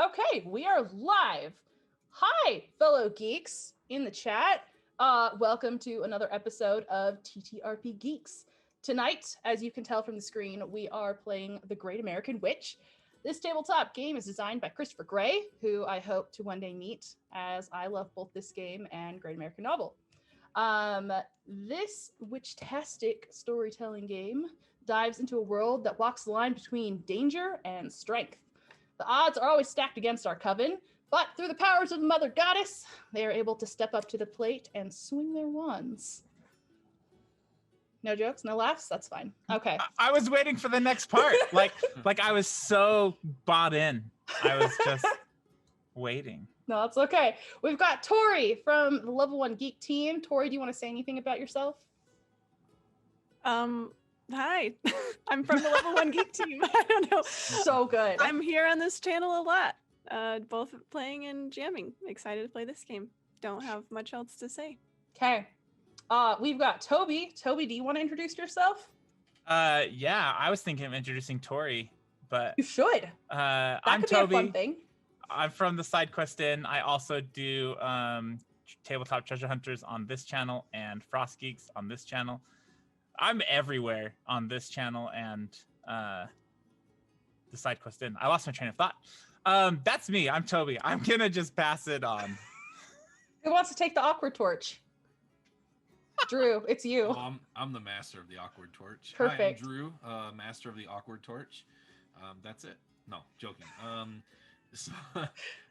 Okay, we are live. Hi, fellow geeks in the chat. Welcome to another episode of TTRPGeeks. Tonight, as you can tell from the screen, we are playing The Great American Witch. This tabletop game is designed by Christopher Gray, who I hope to one day meet, as I love both this game and Great American Novel. This witch-tastic storytelling game dives into a world that walks the line between danger and strength. The odds are always stacked against our Coven, but through the powers of the Mother Goddess, they are able to step up to the plate and swing their wands. No jokes, no laughs? That's fine. Okay. I was waiting for the next part. Like I was so bought in. I was just waiting. No, that's okay. We've got Tori from the Level 1 Geek team. Tori, do you want to say anything about yourself? Hi, I'm from the Level 1 Geek team. I don't know. So good. I'm here on this channel a lot, both playing and jamming. Excited to play this game. Don't have much else to say. Okay. We've got Toby. Toby, do you want to introduce yourself? Yeah, I was thinking of introducing Tori, but You should. I'm could Toby. Be a fun thing. I'm from the Side Quest Inn. I also do tabletop treasure hunters on this channel and Frost Geeks on this channel. I'm everywhere on this channel and the Side Quest Inn. I lost my train of thought. That's me. I'm Toby. I'm gonna just pass it on. Who wants to take the awkward torch? Drew, it's you. Oh, I'm the master of the awkward torch. Perfect. Hi, I'm Drew, master of the awkward torch. That's it. No, joking. So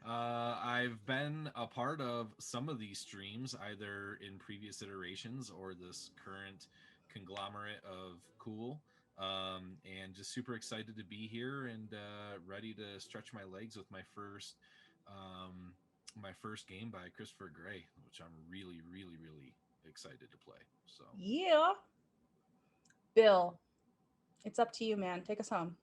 I've been a part of some of these streams, either in previous iterations or this current conglomerate of cool, and just super excited to be here and ready to stretch my legs with my first game by Christopher Gray, which I'm really excited to play. So yeah. Bill, it's up to you, man. Take us home.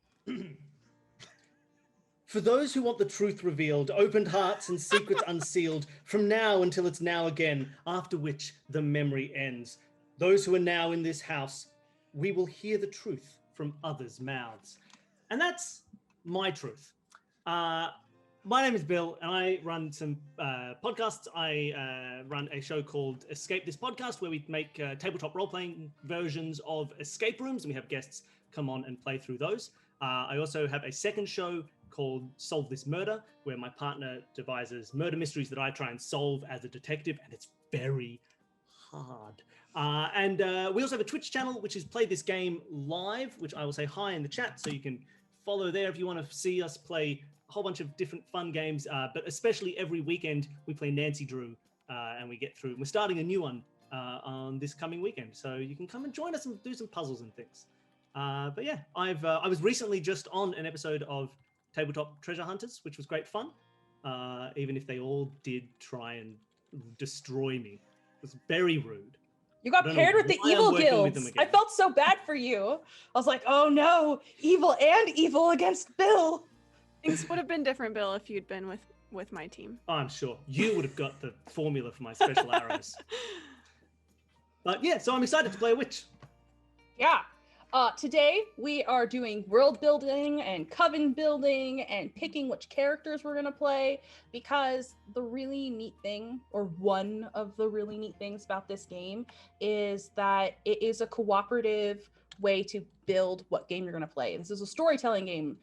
For those who want the truth revealed, opened hearts and secrets unsealed, from now until it's now again, after which the memory ends. Those who are now in this house, we will hear the truth from others' mouths. And that's my truth. My name is Bill, and I run some podcasts. I run a show called Escape This Podcast, where we make tabletop role-playing versions of escape rooms, and we have guests come on and play through those. I also have a second show called Solve This Murder, where my partner devises murder mysteries that I try and solve as a detective, and it's very hard. And we also have a Twitch channel, which is Play This Game Live, which I will say hi in the chat, so you can follow there if you want to see us play a whole bunch of different fun games, but especially every weekend we play Nancy Drew, and we get through. We're starting a new one on this coming weekend, so you can come and join us and do some puzzles and things. But yeah, I was recently just on an episode of Tabletop Treasure Hunters, which was great fun, even if they all did try and destroy me. It was very rude. You got paired with the evil guilds. I felt so bad for you. I was like, oh no, evil and evil against Bill. Things would have been different, Bill, if you'd been with my team. Oh, I'm sure. You would have got the formula for my special arrows. But yeah, so I'm excited to play a witch. Yeah. Today we are doing world building and coven building and picking which characters we're going to play, because the really neat thing, or one of the really neat things about this game, is that it is a cooperative way to build what game you're going to play. This is a storytelling game,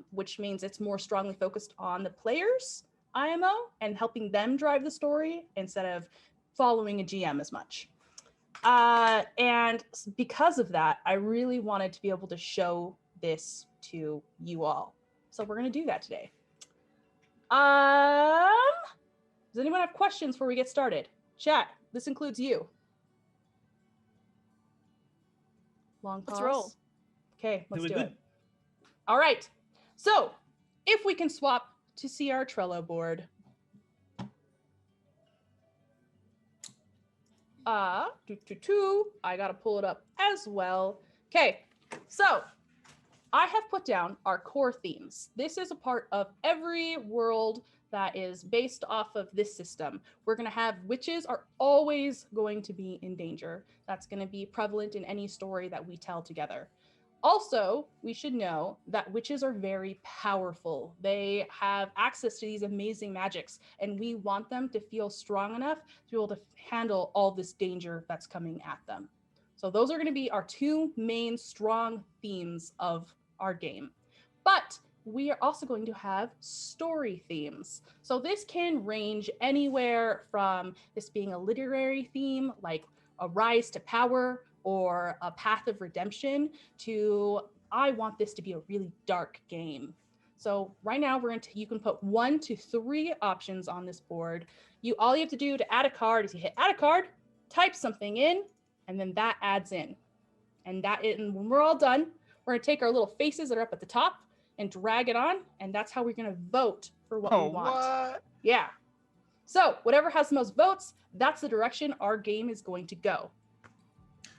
which means it's more strongly focused on the players' IMO and helping them drive the story instead of following a GM as much. And because of that, I really wanted to be able to show this to you all. So we're going to do that today. Does anyone have questions before we get started? Chat, this includes you. Long pause. Let's roll. Okay, let's do it. All right. So if we can swap to see our Trello board. I gotta pull it up as well. Okay, so I have put down our core themes. This is a part of every world that is based off of this system. We're gonna have witches are always going to be in danger. That's gonna be prevalent in any story that we tell together. Also, we should know that witches are very powerful. They have access to these amazing magics, and we want them to feel strong enough to be able to handle all this danger that's coming at them. So those are going to be our two main strong themes of our game. But we are also going to have story themes. So this can range anywhere from this being a literary theme, like a rise to power, or a path of redemption, to I want this to be a really dark game. So right now you can put 1 to 3 options on this board. All you have to do to add a card is you hit add a card, type something in, and then that adds in. And when we're all done, we're gonna take our little faces that are up at the top and drag it on, and that's how we're gonna vote for what we want. What? Yeah. So whatever has the most votes, that's the direction our game is going to go.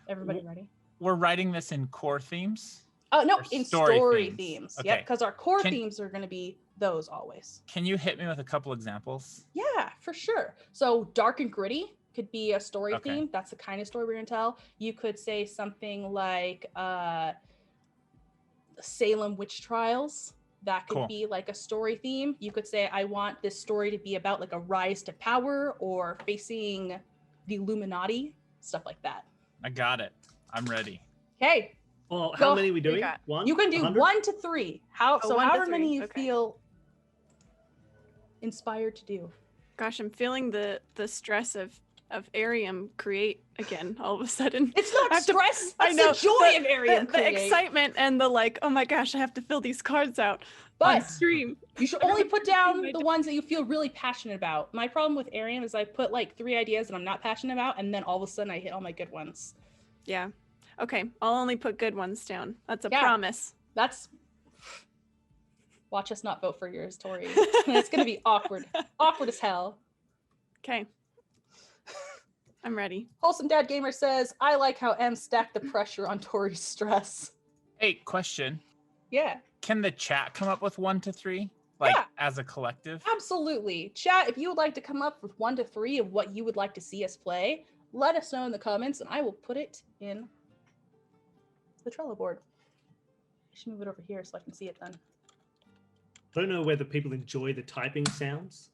Everybody ready? We're writing this in core themes? No, Or in story story themes. themes. Okay. Yep, because our core themes are going to be those always. Can you hit me with a couple examples? Yeah, for sure. So dark and gritty could be a story Okay. theme. That's the kind of story we're going to tell. You could say something like Salem witch trials. That could Cool. be like a story theme. You could say, I want this story to be about like a rise to power or facing the Illuminati, stuff like that. I got it. I'm ready. Okay. Well, how Go. many are we doing? got- One? You can do 100? 1 to 3. Oh, 1 to However 3, many you okay. feel inspired to do. Gosh, I'm feeling the stress of Arium create again all of a sudden. It's not I have to- stress. I That's know, the joy of Arium the create. excitement and the like, oh my gosh, I have to fill these cards out on But stream. you should only put down my the ones that you feel really passionate about. My problem with Arium is I put like 3 ideas that I'm not passionate about, and then all of a sudden I hit all my good ones. Yeah. Okay, I'll only put good ones down. That's a Yeah. promise. That's watch us not vote for yours, Tori. It's gonna be awkward. Awkward as hell. Okay. I'm ready. Wholesome Dad Gamer says, I like how M stacked the pressure on Tori's stress. Hey, question. Yeah. Can the chat come up with 1 to 3? Like Yeah. as a collective? Absolutely. Chat, if you would like to come up with 1 to 3 of what you would like to see us play, let us know in the comments and I will put it in the Trello board. I should move it over here so I can see it then. I don't know whether people enjoy the typing sounds.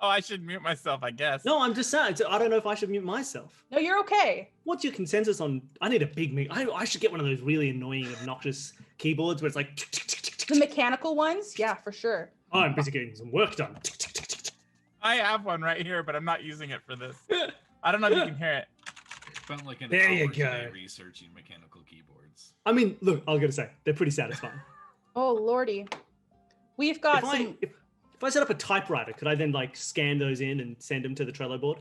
Oh, I should mute myself, I guess. No, I'm just saying. I don't know if I should mute myself. No, you're okay. What's your consensus on? I need a big mute. I should get one of those really annoying, obnoxious keyboards where it's like. The mechanical ones? Yeah, for sure. Oh, I'm busy getting some work done. I have one right here, but I'm not using it for this. I don't know if you can hear it. Spent like an There you hour today go. researching mechanical keyboards. I mean, look, I was gonna say they're pretty satisfying. Oh, lordy. We've got If I set up a typewriter, could I then like scan those in and send them to the Trello board?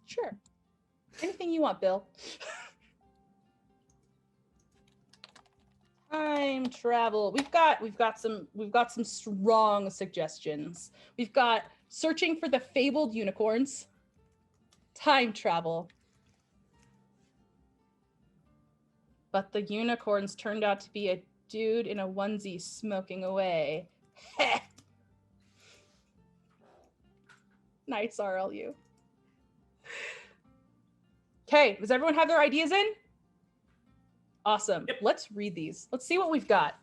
Sure. Anything you want, Bill. Time travel. We've got some strong suggestions. We've got searching for the fabled unicorns. Time travel. But the unicorns turned out to be a dude in a onesie smoking away. Nice, RLU. Okay, does everyone have their ideas in? Awesome. Yep. Let's read these. Let's see what we've got.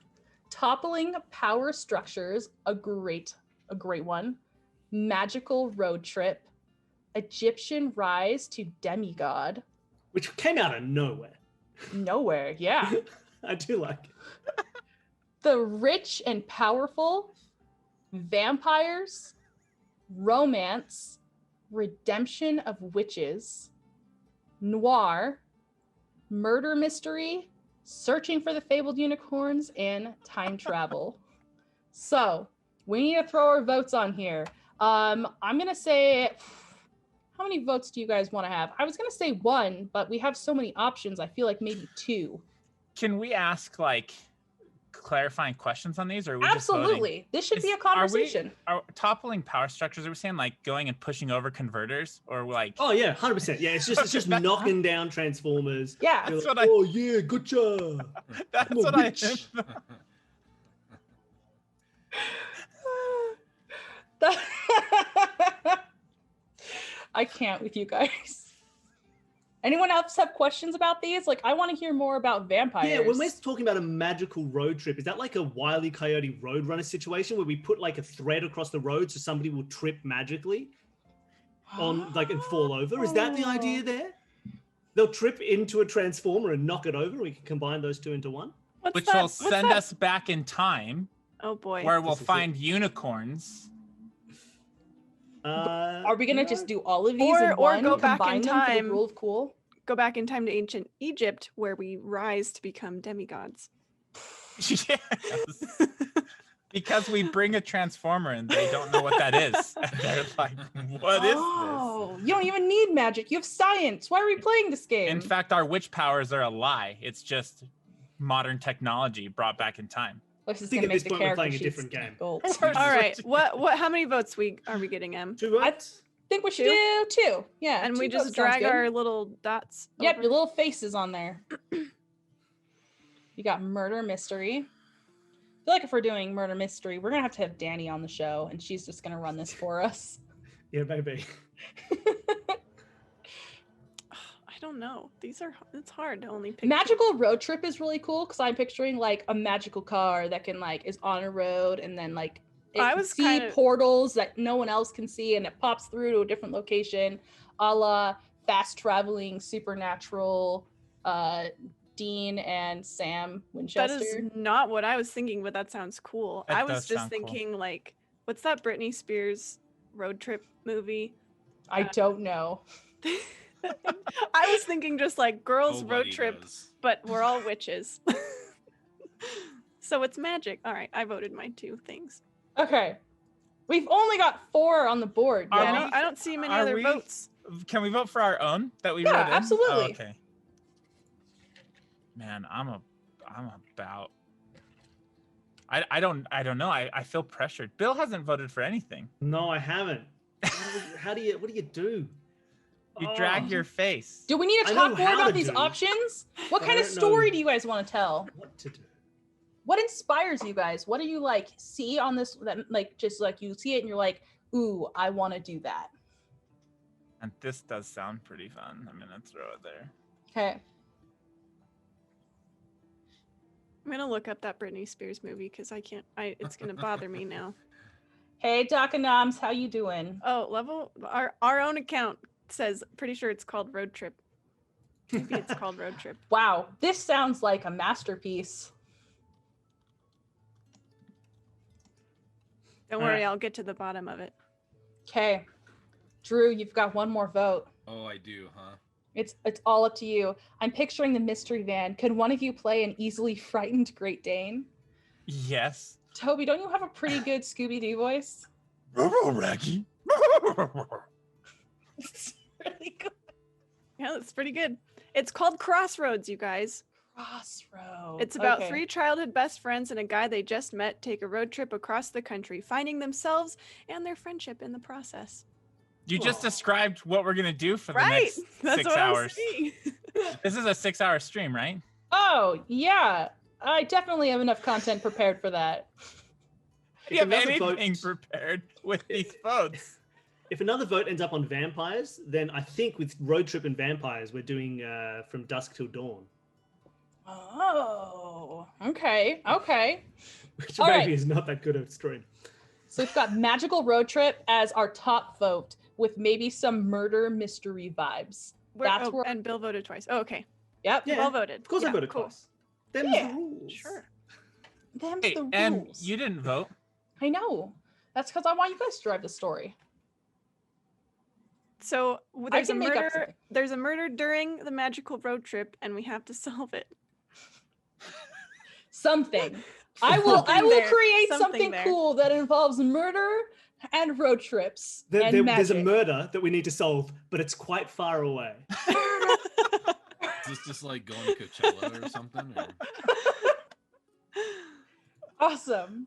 Toppling power structures, a great one. Magical road trip. Egyptian rise to demigod. Which came out of nowhere. Nowhere, yeah. I do like it. The rich and powerful. Vampires. Romance. Redemption of witches. Noir. Murder mystery, searching for the fabled unicorns, and time travel. So we need to throw our votes on here. I'm gonna say, how many votes do you guys want to have? I was gonna say 1, but we have so many options. I feel like maybe 2. Can we ask like clarifying questions on these, or are we just voting? Absolutely, this should be a conversation. Are toppling power structures? Are we saying like going and pushing over converters, or like? Oh yeah, 100%. Yeah, it's just knocking down transformers. Yeah, You're That's like, what oh yeah, good job. That's I'm a what I. witch. I can't with you guys. Anyone else have questions about these? Like, I want to hear more about vampires. Yeah, when we're talking about a magical road trip, is that like a Wile E. Coyote Roadrunner situation where we put like a thread across the road so somebody will trip magically on like and fall over? Is that the idea there? They'll trip into a transformer and knock it over, and we can combine those two into one? Which will send us back in time. Oh boy. Where we'll find unicorns. Are we gonna just do all of these in one? Or go back combine in them for the time? rule of cool? Go back in time to ancient Egypt, where we rise to become demigods. Yes. Because we bring a transformer and they don't know what that is. And they're like, what is this? Oh, you don't even need magic. You have science. Why are we playing this game? In fact, our witch powers are a lie. It's just modern technology brought back in time. This is I think gonna at this make the point we're character playing a sheets different game. gold. All right. What? How many votes are we getting, Em? 2 votes? think we should do two. Yeah. And two we votes just sounds drag good. our little dots. Yep, over. your little faces on there. You got murder mystery. I feel like if we're doing murder mystery, we're gonna have Danny on the show, and she's just gonna run this for us. Yeah, maybe. I don't know. It's hard to only pick. Magical road trip is really cool because I'm picturing like a magical car that can like is on a road and then like it I can was see kinda- portals that no one else can see and it pops through to a different location, a la fast traveling supernatural Dean and Sam That Winchester. is not what I was thinking, but that sounds cool. That I was does just sound cool. thinking like, what's that Britney Spears road trip movie? I don't know. I was thinking just like girls road Nobody trip, does. but we're all witches. So it's magic. All right, I voted my two things. Okay. We've only got 4 on the board. Are y'all. we- I don't see many are other we- votes. Can we vote for our own that we Yeah, wrote in? absolutely. Oh, okay. Man, I'm about. I don't know. I feel pressured. Bill hasn't voted for anything. No, I haven't. What do you do? You Oh. drag your face. Do we need to I know talk more how about to these do. options? What I kind of don't know. story do you guys want to tell? What to do? What inspires you guys? What do you like see on this that like just like you see it and you're like, ooh, I want to do that. And this does sound pretty fun. I'm gonna throw it there. Okay. I'm gonna look up that Britney Spears movie because it's gonna bother me now. Hey Doc and Noms, how you doing? Oh, our own account says pretty sure it's called Road Trip. Maybe it's called Road Trip. Wow, this sounds like a masterpiece. Don't worry, I'll get to the bottom of it. Okay. Drew, you've got one more vote. Oh, I do, huh? It's all up to you. I'm picturing the mystery van. Could one of you play an easily frightened Great Dane? Yes. Toby, don't you have a pretty good Scooby-Doo voice? Raggy. It's really good. Yeah, that's pretty good. It's called Crossroads, you guys. Crossroads. It's about Okay. 3 childhood best friends and a guy they just met take a road trip across the country, finding themselves and their friendship in the process. You just Aw. described what we're gonna do for the Right? next That's 6 what I was hours. saying. This is a 6-hour stream, right? Oh, yeah. I definitely have enough content prepared for that. Do you have another vote- anything prepared with these votes? If another vote ends up on vampires, then I think with road trip and vampires, we're doing From Dusk Till Dawn, Oh, okay. Okay. which All maybe right. is not that good of a stream. So we've got Magical Road Trip as our top vote with maybe some murder mystery vibes. That's where- And Bill voted twice. Oh, okay. Yep. Yeah. Well voted. Of course, I Yeah, voted cool. twice. Them's Yeah, the rules. Sure. Them's Hey, the rules. and you didn't vote. I know. That's because I want you guys to drive the story. So there's a can make up murder. something. There's a murder during the magical road trip, and we have to solve it. Something. I will Something there. create Something something there. cool that involves murder and road trips and There's a magic. murder that we need to solve, but it's quite far away. Is this just like going to Coachella or something? Or... Awesome.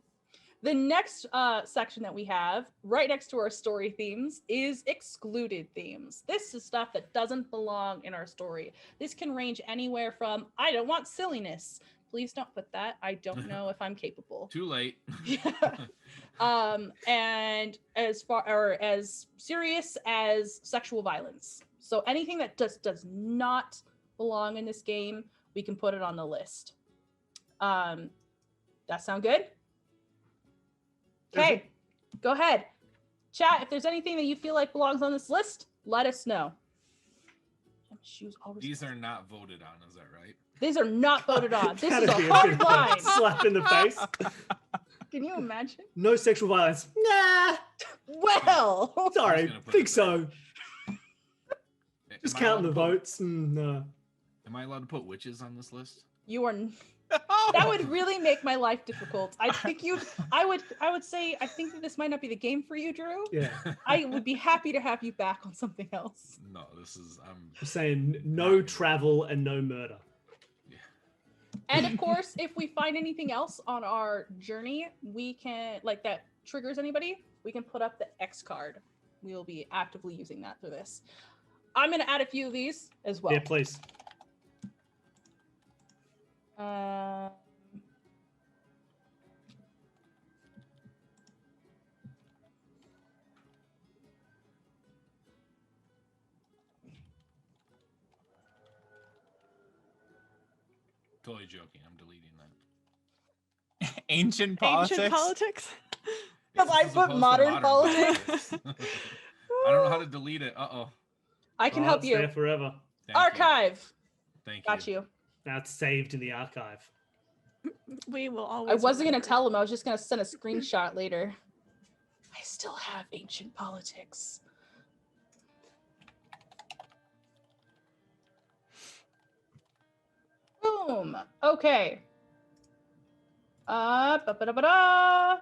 The next section that we have right next to our story themes is excluded themes. This is stuff that doesn't belong in our story. This can range anywhere from, I don't want silliness. Please don't put that. I don't know if I'm capable. Too late. And as far or as serious as sexual violence. So anything that just does not belong in this game, we can put it on the list. That sound good? Okay, go ahead. Chat, if there's anything that you feel like belongs on this list, let us know. These are not voted on, is that right? These are not voted on. This is That'd a be hard good line. slap in the face. Can you imagine? No sexual violence. Nah. Well, Sorry. Think so. Just Am I allowed counting the to put- votes. No. Am I allowed to put witches on this list? you are. That would really make my life difficult. I think I would say I think that this might not be the game for you, Drew. Yeah. I would be happy to have you back on something else. No, this is I'm saying no travel and no murder. And of course, if we find anything else on our journey, we can, like, that triggers anybody, we can put up the X card. We will be actively using that for this. I'm going to add a few of these as well. Yeah, please. totally joking. I'm deleting that. Ancient politics. Ancient politics. Because I As put opposed to modern politics. I don't know how to delete it. Uh-oh. I can Oh, help it's you. there forever. Thank you. Archive. Thank Got you. you. Now it's saved in the archive. We will I always. wasn't going to remember. tell him. I was just going to send a screenshot later. I still have ancient politics. Boom. Okay. Ba-ba-da-ba-da.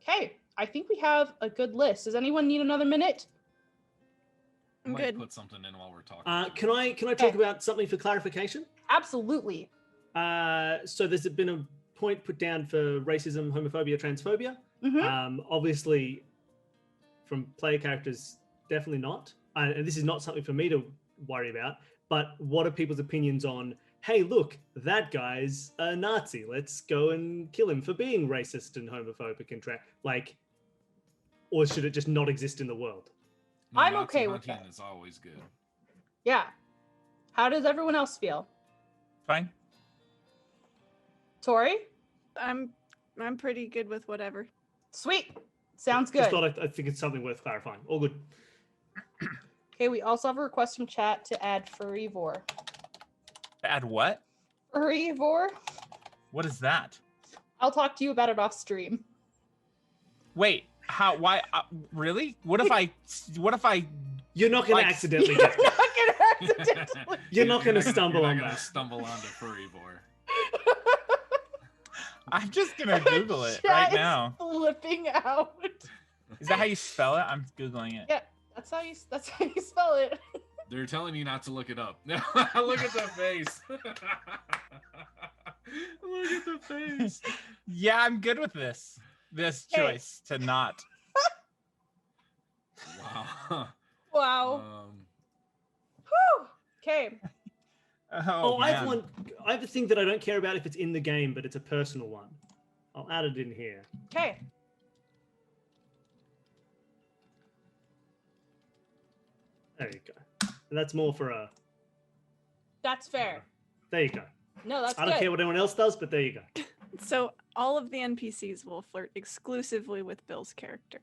Okay. I think we have a good list. Does anyone need another minute? I I'm might good. put something in while we're talking. Can I talk about something for clarification? Absolutely. So there's been a point put down for racism, homophobia, transphobia. Mhm. Obviously, from player characters, definitely not. And this is not something for me to worry about. But what are people's opinions on? Hey, look, that guy's a Nazi. Let's go and kill him for being racist and homophobic and or should it just not exist in the world? No, I'm Nazi okay with hunting that. is always good. Yeah. How does everyone else feel? Fine. Tori? I'm pretty good with whatever. Sweet. Sounds Just good. thought I think it's something worth clarifying. All good. Okay, we also have a request from chat to add furivore. Add what? Furivore? What is that? I'll talk to you about it off stream. Wait, how? Why? Really? What if I? You're not going Like- to accidentally You're get not gonna accidentally. You're not gonna gonna- stumble you're on not gonna that. stumble onto furivore. I'm just gonna Google it Chat right is now. Flipping out. Is that how you spell it? I'm googling it. Yeah, that's how you spell it. They're telling you not to look it up. Look at the face. Look at the face. Yeah, I'm good with this. This Hey. choice to not. Wow. Wow. Whew. Okay. Oh, I have man. one. I have a thing that I don't care about if it's in the game, but it's a personal one. I'll add it in here. Okay. There you go. And that's more for a. That's fair. There you go. No, that's I don't good. care what anyone else does, but there you go. So all of the NPCs will flirt exclusively with Bill's character.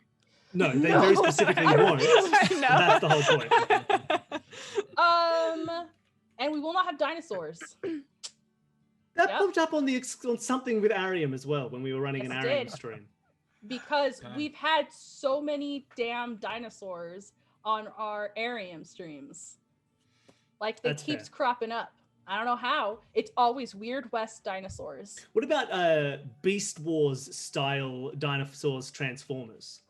No, they No. very specifically won't. I know. That's the whole point. And we will not have dinosaurs. That Yep. popped up on on something with Arium as well when we were running Yes, an it Arium did. stream. Because Okay. we've had so many damn dinosaurs on our Arium streams. Like, they That's keeps fair. cropping up. I don't know how. It's always Weird West dinosaurs. What about Beast Wars style dinosaurs Transformers?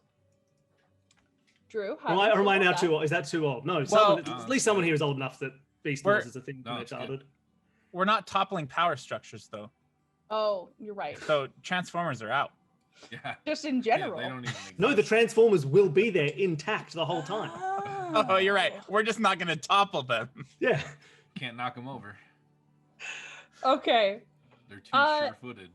Drew, how Or do you am feel I about now that? too old? Is that too old? No, Well- someone, at least someone here is old enough that Beast Wars We're- is a thing No, from their it's good. childhood. We're not toppling power structures though. Oh, you're right. So Transformers are out. Yeah. Just in Yeah, general. they don't even exist. No, the Transformers will be there intact the whole time. Oh, you're right. We're just not gonna topple them. Yeah. Can't knock them over. Okay. They're too Uh, sure-footed.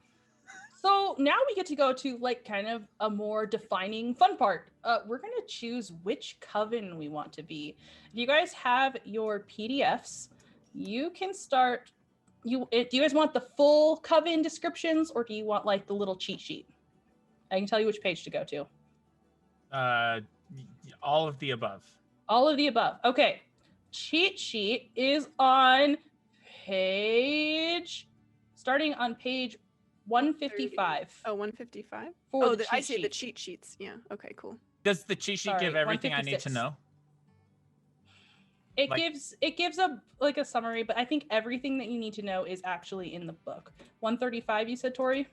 So now we get to go to like kind of a more defining fun part. We're gonna choose which coven we want to be. If you guys have your PDFs, you can start. Do you guys want the full coven descriptions, or do you want like the little cheat sheet? I can tell you which page to go to. All of the above. All of the above. Okay. Cheat sheet is on starting on page 155. Oh, 155? For Oh, the I cheat see the sheet. cheat sheets. Yeah. Okay, cool. Does the cheat sheet Sorry, give everything I need to 156. know? It Like- gives a summary, but I think everything that you need to know is actually in the book. 135, you said, Tori?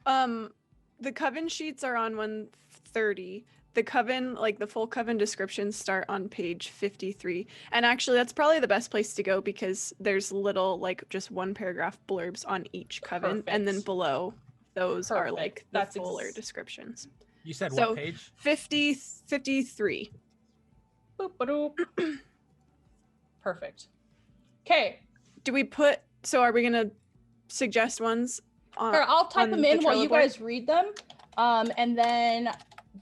The coven sheets are on 130. The coven, like the full coven descriptions, start on page 53. And actually, that's probably the best place to go because there's little, like, just one paragraph blurbs on each coven, and then Perfect. below those are Perfect. like the That's fuller descriptions. You said So- what page? 53. Boop-a-doop. Perfect. Okay. Do we put? So are we gonna suggest ones? I'll type on them the in while Trello you board? guys read them, and then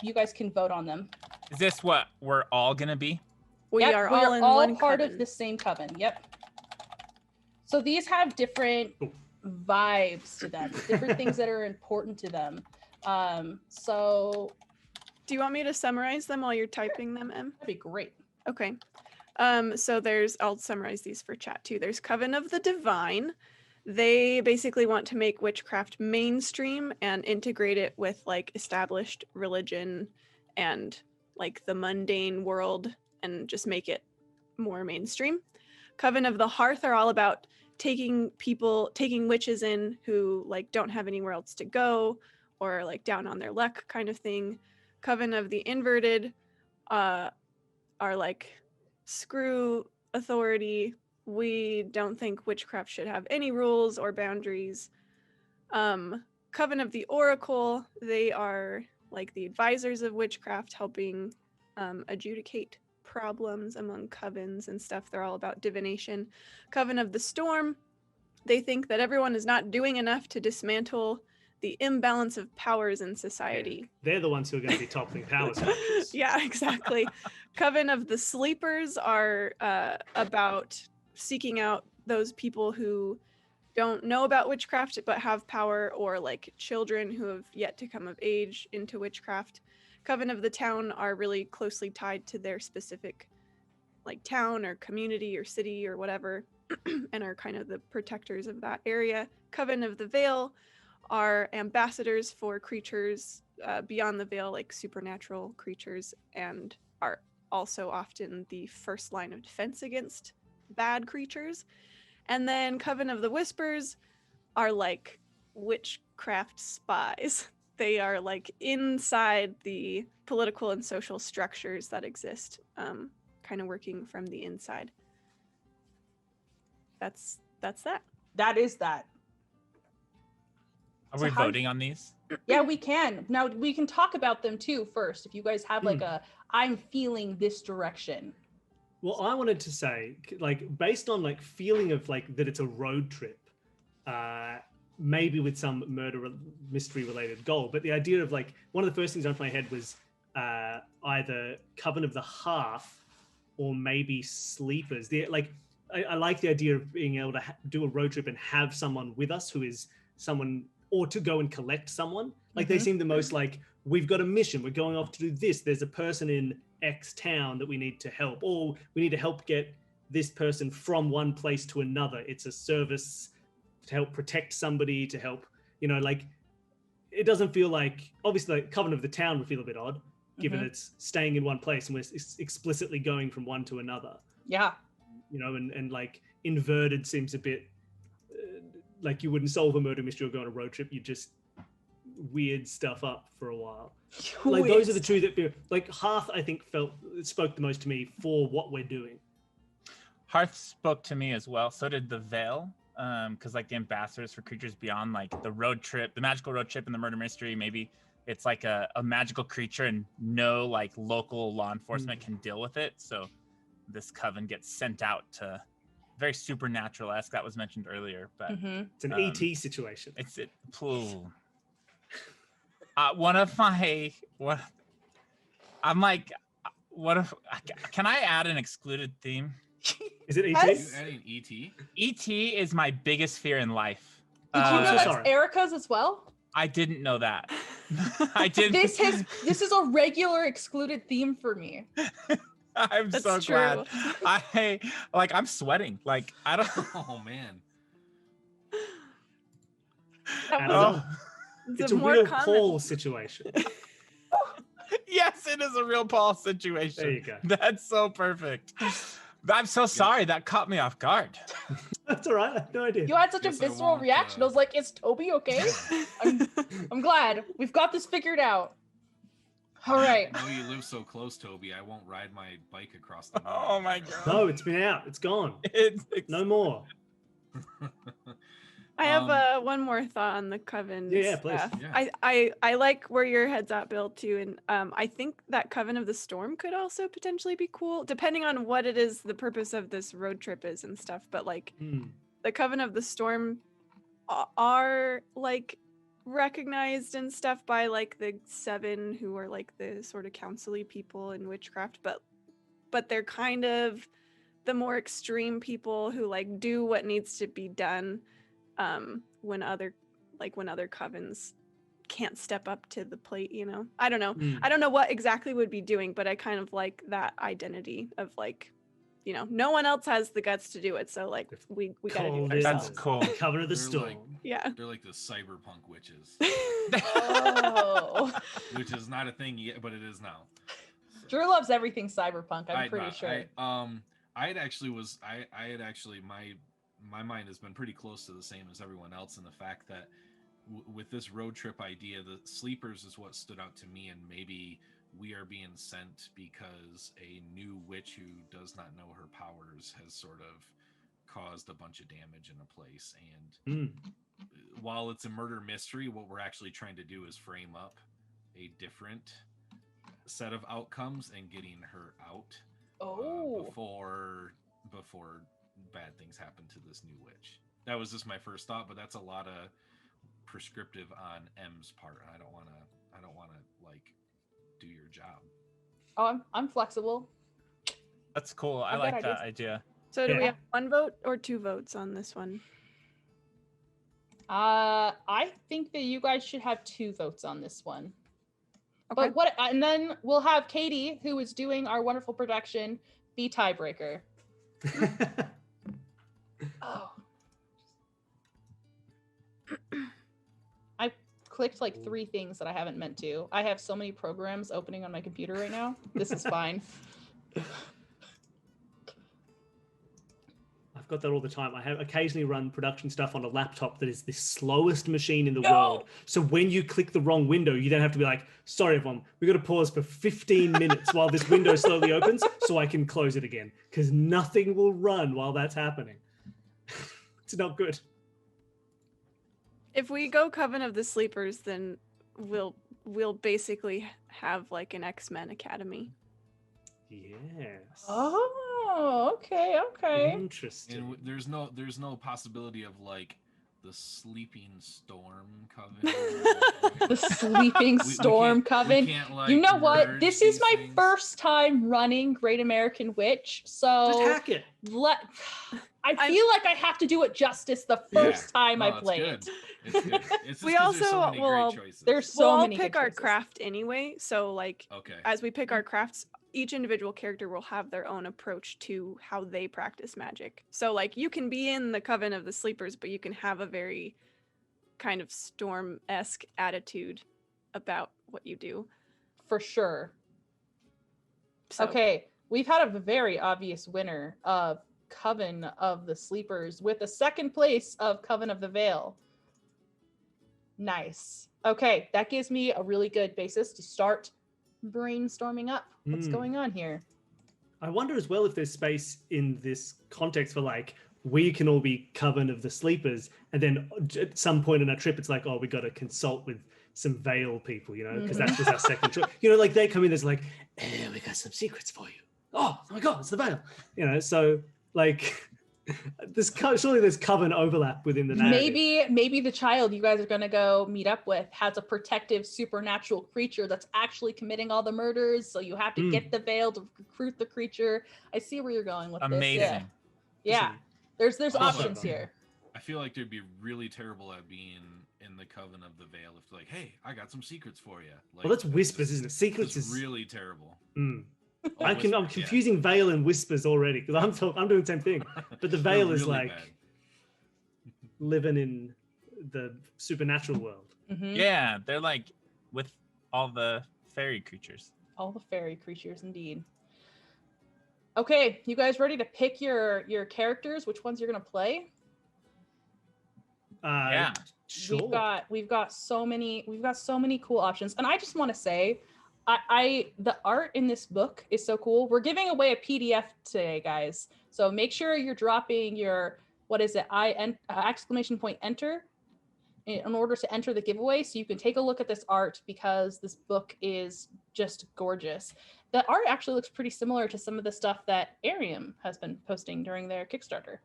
you guys can vote on them. Is this what we're all gonna be? We Yep, are all in all one part coven. of the same coven. Yep. So these have different vibes to them, different things that are important to them. So Do you want me to summarize them while you're typing them, Em? that'd be great. Okay. So I'll summarize these for chat too. There's Coven of the Divine. They basically want to make witchcraft mainstream and integrate it with like established religion and like the mundane world and just make it more mainstream. Coven of the Hearth are all about taking witches in who like don't have anywhere else to go or like down on their luck kind of thing. Coven of the Inverted are like screw authority. We don't think witchcraft should have any rules or boundaries. Coven of the Oracle, they are like the advisors of witchcraft, helping adjudicate problems among covens and stuff. They're all about divination. Coven of the Storm, they think that everyone is not doing enough to dismantle the imbalance of powers in society. They're the ones who are going to be toppling power structures. Yeah, exactly. Coven of the Sleepers are about seeking out those people who don't know about witchcraft but have power, or like children who have yet to come of age into witchcraft. Coven of the Town are really closely tied to their specific like town or community or city or whatever and are kind of the protectors of that area. Coven of the Veil are ambassadors for creatures beyond the veil, like supernatural creatures, and are also often the first line of defense against bad creatures. And then Coven of the Whispers are like witchcraft spies. They are like inside the political and social structures that exist, kind of working from the inside. That's that. That is that. Are So we how- voting on these? Yeah, we can. Now we can talk about them too first. If you guys have like I'm feeling this direction. Well, I wanted to say, like, based on like feeling of like that it's a road trip, maybe with some murder mystery related goal. But the idea of like one of the first things off my head was either Coven of the Hearth or maybe Sleepers. I like the idea of being able to do a road trip and have someone with us who is someone, or to go and collect someone. Like they seem the most like, we've got a mission, we're going off to do this. There's a person in X town that we need to help, or we need to help get this person from one place to another. It's a service to help protect somebody, to help, like it doesn't feel like, obviously like Coven of the Town would feel a bit odd given it's staying in one place and we're explicitly going from one to another. Yeah. And like Inverted seems a bit like you wouldn't solve a murder mystery or go on a road trip. You just weird stuff up for a while. Like those are the two that feel like Hearth, I think spoke the most to me for what we're doing. Hearth spoke to me as well. So did the Veil, because like the ambassadors for creatures beyond, like the road trip, the magical road trip and the murder mystery, maybe it's like a magical creature and no like local law enforcement can deal with it. So this coven gets sent out to very supernatural-esque, that was mentioned earlier, but It's an ET situation. One of my I'm like, what if can I add an excluded theme? Is it ET? Yes. You adding ET? ET is my biggest fear in life. Did you know I'm so that's sorry. Erica's as well? I didn't know that. I did. This is a regular excluded theme for me. I'm That's so true. glad. I'm sweating. Like I don't. Oh man. That Add it was- on. it's It's a a more real common- Paul situation. Yes, it is a real Paul situation. There you go. That's so perfect. I'm so sorry. That caught me off guard. That's all right. I have no idea. You had such a Guess I visceral won't, reaction. I was like, "Is Toby okay?" I'm glad we've got this figured out. All right. I know you live so close, Toby. I won't ride my bike across the road. Oh my god. No, it's been out. It's gone. It's No more. I have one more thought on the Coven. Yeah, please. stuff. Yeah. I like where your head's at, Bill, too, and I think that Coven of the Storm could also potentially be cool, depending on what it is the purpose of this road trip is and stuff. But like the Coven of the Storm are like recognized and stuff by like the Seven, who are like the sort of council-y people in witchcraft, but they're kind of the more extreme people who like do what needs to be done when other covens can't step up to the plate, you know. I don't know. I don't know what exactly would be doing, but I kind of like that identity of like, you know, no one else has the guts to do it, so like we gotta do it That's ourselves. cool. Coven of the They're Storm. like- Yeah. They're like the cyberpunk witches, Oh. which is not a thing yet, but it is now. Drew loves everything cyberpunk. I'm pretty sure. I had actually my mind has been pretty close to the same as everyone else in the fact that with this road trip idea, the sleepers is what stood out to me, and maybe we are being sent because a new witch who does not know her powers has sort of caused a bunch of damage in a place. And while it's a murder mystery, what we're actually trying to do is frame up a different set of outcomes and getting her out before bad things happen to this new witch. That was just my first thought, but that's a lot of prescriptive on M's part. I don't want to like do your job. Oh, I'm flexible. That's cool. I I've got like that ideas. idea. So do we Yeah. have 1 vote or 2 votes on this one? I think that you guys should have 2 votes on this one. Okay. But and then we'll have Katie, who is doing our wonderful production, be tiebreaker. Oh. I clicked like 3 things that I haven't meant to. I have so many programs opening on my computer right now. This is fine. I've got that all the time. I have occasionally run production stuff on a laptop that is the slowest machine in the world. So when you click the wrong window, you don't have to be like, sorry, everyone, we got to pause for 15 minutes while this window slowly opens so I can close it again, because nothing will run while that's happening. It's not good. If we go Coven of the Sleepers, then we'll basically have like an X-Men Academy. Yes. Oh, okay. Interesting. And there's no possibility of like the Sleeping Storm Coven. The Sleeping Storm Coven. You know what? This is my first time running Great American Witch, Just so hack it. I feel like I have to do it justice the first time I play it. It's good. It's just We 'cause there's so also many will- great choices. There's We'll so all many pick good our choices. craft anyway, so like okay. as we pick our crafts, each individual character will have their own approach to how they practice magic. So like you can be in the Coven of the Sleepers, but you can have a very kind of Storm-esque attitude about what you do. For sure. So, Okay, we've had a very obvious winner of Coven of the Sleepers with the second place of Coven of the Veil. Nice. Okay, that gives me a really good basis to start brainstorming up what's going on here. I wonder as well if there's space in this context for like, we can all be Coven of the Sleepers, and then at some point in our trip, it's like, oh, we got to consult with some Veil people, you know, because that was our second choice. You know, like they come in, there's like, we got some secrets for you. Oh my God, it's the Veil. You know, so like, Surely there's Coven overlap within the narrative. Maybe the child you guys are going to go meet up with has a protective supernatural creature that's actually committing all the murders, so you have to get the veil to recruit the creature. I see where you're going with Amazing. this. Yeah. There's Also, options here. I feel like they'd be really terrible at being in the Coven of the Veil if like, hey, I got some secrets for you. Like, Well, that's whispers, isn't it? Secrets is really terrible. Oh, I'm confusing veil and whispers already because I'm doing the same thing. But the veil is really like bad. living in the supernatural world. Mhm. Yeah, they're like with all the fairy creatures. All the fairy creatures, indeed. Okay, you guys ready to pick your characters? Which ones you're gonna play? Yeah. Sure. We've got so many cool options, and I just want to say, the art in this book is so cool. We're giving away a PDF today, guys. So make sure you're dropping your exclamation point enter in order to enter the giveaway, so you can take a look at this art because this book is just gorgeous. The art actually looks pretty similar to some of the stuff that Arium has been posting during their Kickstarter.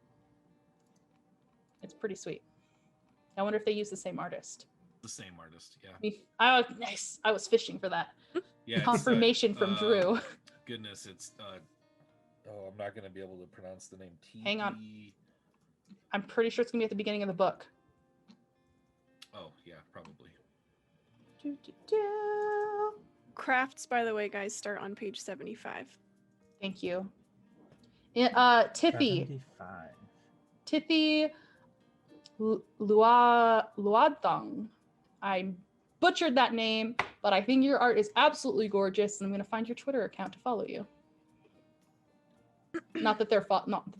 It's pretty sweet. I wonder if they use the same artist. The same artist, yeah. Oh, nice. I was fishing for that. Yeah. Confirmation from Drew. Goodness, it's I'm not gonna be able to pronounce the name. Hang on. I'm pretty sure it's gonna be at the beginning of the book. Oh yeah, probably. Crafts, by the way, guys, start on page 75. Thank you. Tiffy. 75. Tiffy Luadthong. I butchered that name, but I think your art is absolutely gorgeous, and I'm going to find your Twitter account to follow you. Not that they're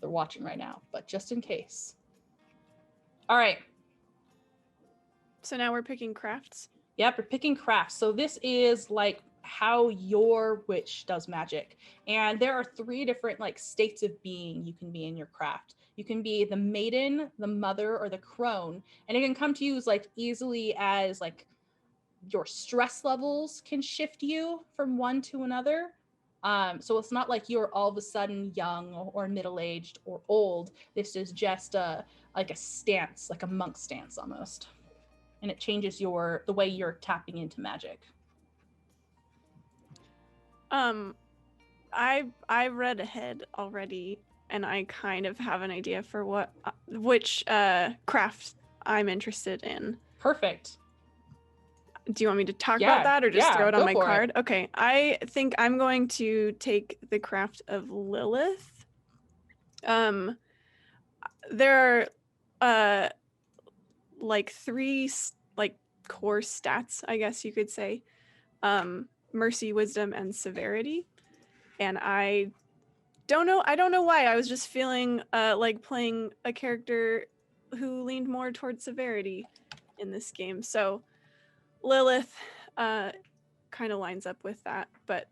watching right now, but just in case. All right. So now we're picking crafts. Yep, we're picking crafts. So this is like how your witch does magic. And there are 3 different like states of being you can be in your craft. You can be the maiden, the mother, or the crone. And it can come to you as like easily as like your stress levels can shift you from one to another. So it's not like you're all of a sudden young or middle-aged or old. This is just like a stance, like a monk stance almost. And it changes the way you're tapping into magic. I read ahead already, and I kind of have an idea for which craft I'm interested in. Perfect. Do you want me to talk about that or just throw it on my card? It. Okay, I think I'm going to take the craft of Lilith. There are like 3 like core stats, I guess you could say. Mercy, wisdom, and severity. And I don't know why. I was just feeling like playing a character who leaned more towards severity in this game. So Lilith kind of lines up with that, but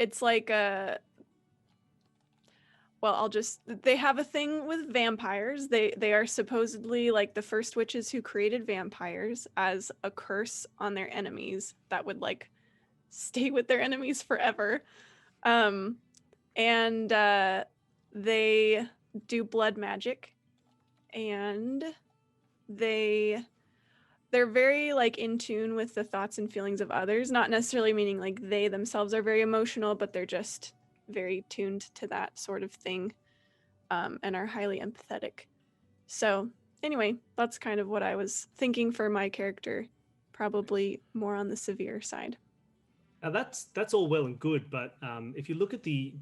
it's like they have a thing with vampires. They are supposedly like the first witches who created vampires as a curse on their enemies that would like stay with their enemies forever. And they do blood magic, and they're very like in tune with the thoughts and feelings of others, not necessarily meaning like they themselves are very emotional, but they're just very tuned to that sort of thing, and are highly empathetic. So anyway, that's kind of what I was thinking for my character, probably more on the severe side. Now that's all well and good, but if you look at the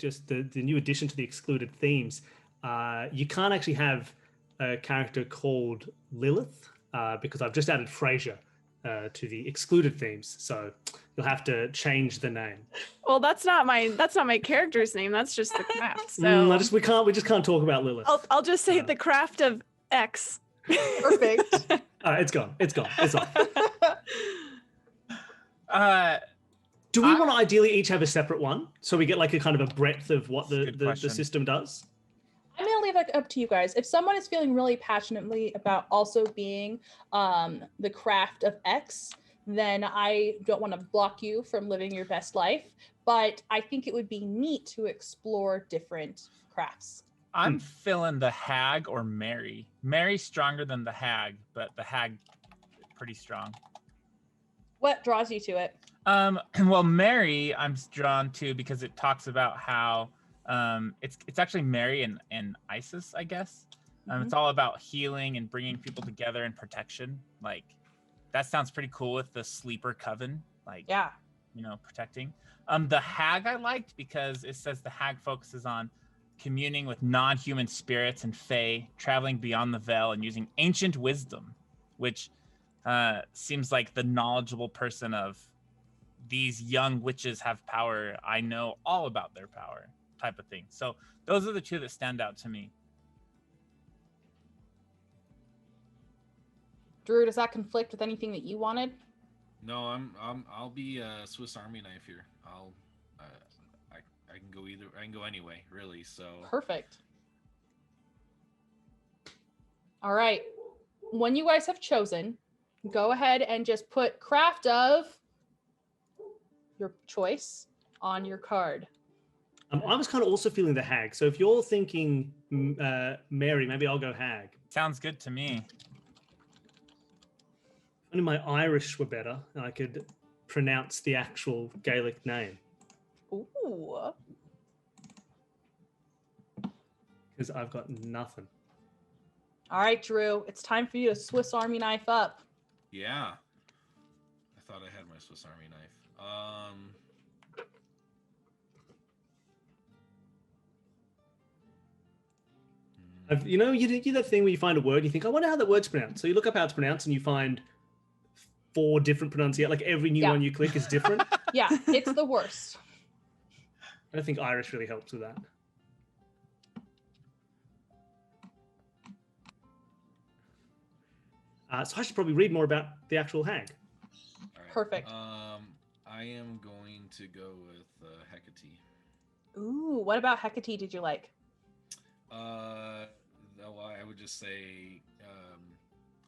new addition to the excluded themes, you can't actually have a character called Lilith because I've just added Frasier to the excluded themes, so you'll have to change the name. Well, that's not my character's name. That's just the craft. So we just can't talk about Lilith. I'll just say the craft of X. Perfect. It's gone. It's off. Do we want to ideally each have a separate one so we get like a kind of a breadth of what the system does? I'm gonna leave that up to you guys. If someone is feeling really passionately about also being the craft of X, then I don't want to block you from living your best life. But I think it would be neat to explore different crafts. I'm feeling the hag or Mary. Mary's stronger than the hag, but the hag pretty strong. What draws you to it? Well, Mary I'm drawn to because it talks about how it's actually Mary and Isis, I guess. It's all about healing and bringing people together and protection. Like, that sounds pretty cool with the sleeper coven. Like, Yeah. you know, protecting. The hag I liked because it says the hag focuses on communing with non-human spirits and fae, traveling beyond the veil and using ancient wisdom, which seems like the knowledgeable person of these young witches have power. I know all about their power type of thing. So those are the two that stand out to me. Drew, does that conflict with anything that you wanted? No, I'll be a Swiss Army knife here. I can go either. I can go anyway, really. So Perfect. All right. When you guys have chosen, go ahead and just put craft of your choice on your card. I was kind of also feeling the hag. So if you're thinking Mary, maybe I'll go hag. Sounds good to me. Only my Irish were better, and I could pronounce the actual Gaelic name. Ooh. Because I've got nothing. All right, Drew. It's time for you to Swiss Army knife up. yeah, I thought I had my Swiss Army knife. You know, you do that thing where you find a word, you think, I wonder how that word's pronounced. So you look up how it's pronounced, and you find 4 different pronunciations. Like every new one you click is different. Yeah, it's the worst. I don't think Irish really helps with that. So I should probably read more about the actual hag. All right. Perfect. I am going to go with Hecate. Ooh, what about Hecate did you like? Well, I would just say,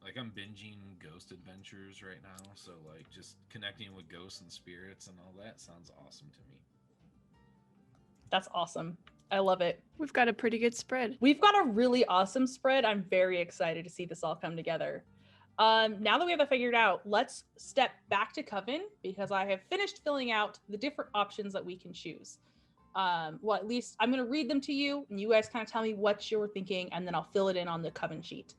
like, I'm binging Ghost Adventures right now, so like just connecting with ghosts and spirits and all that sounds awesome to me. That's awesome. I love it. We've got a pretty good spread. We've got a really awesome spread. I'm very excited to see this all come together. Now that we have it figured out, let's step back to Coven because I have finished filling out the different options that we can choose. Well, at least I'm going to read them to you and you guys kind of tell me what you're thinking and then I'll fill it in on the Coven sheet.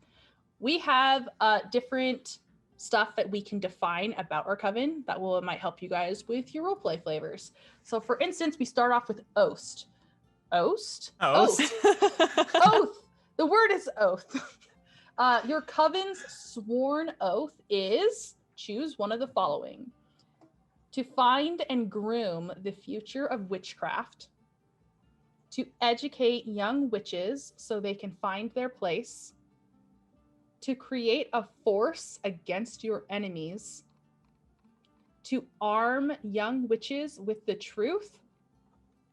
We have different stuff that we can define about our Coven that might help you guys with your roleplay flavors. So for instance, we start off with Oath. Oath? Oath. Oath. The word is oath. Your Coven's sworn oath is choose one of the following. To find and groom the future of witchcraft. To educate young witches so they can find their place. To create a force against your enemies. To arm young witches with the truth.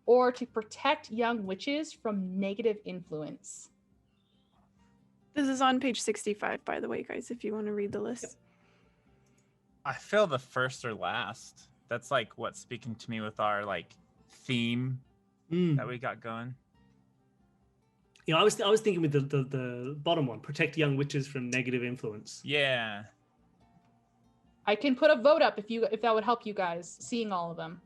Or to protect young witches from negative influence. This is on page 65, by the way, guys, if you want to read the list. I feel the first or last. That's like what's speaking to me with our like theme that we got going. You know, I was thinking with the bottom one, protect young witches from negative influence. Yeah. I can put a vote up if that would help you guys seeing all of them.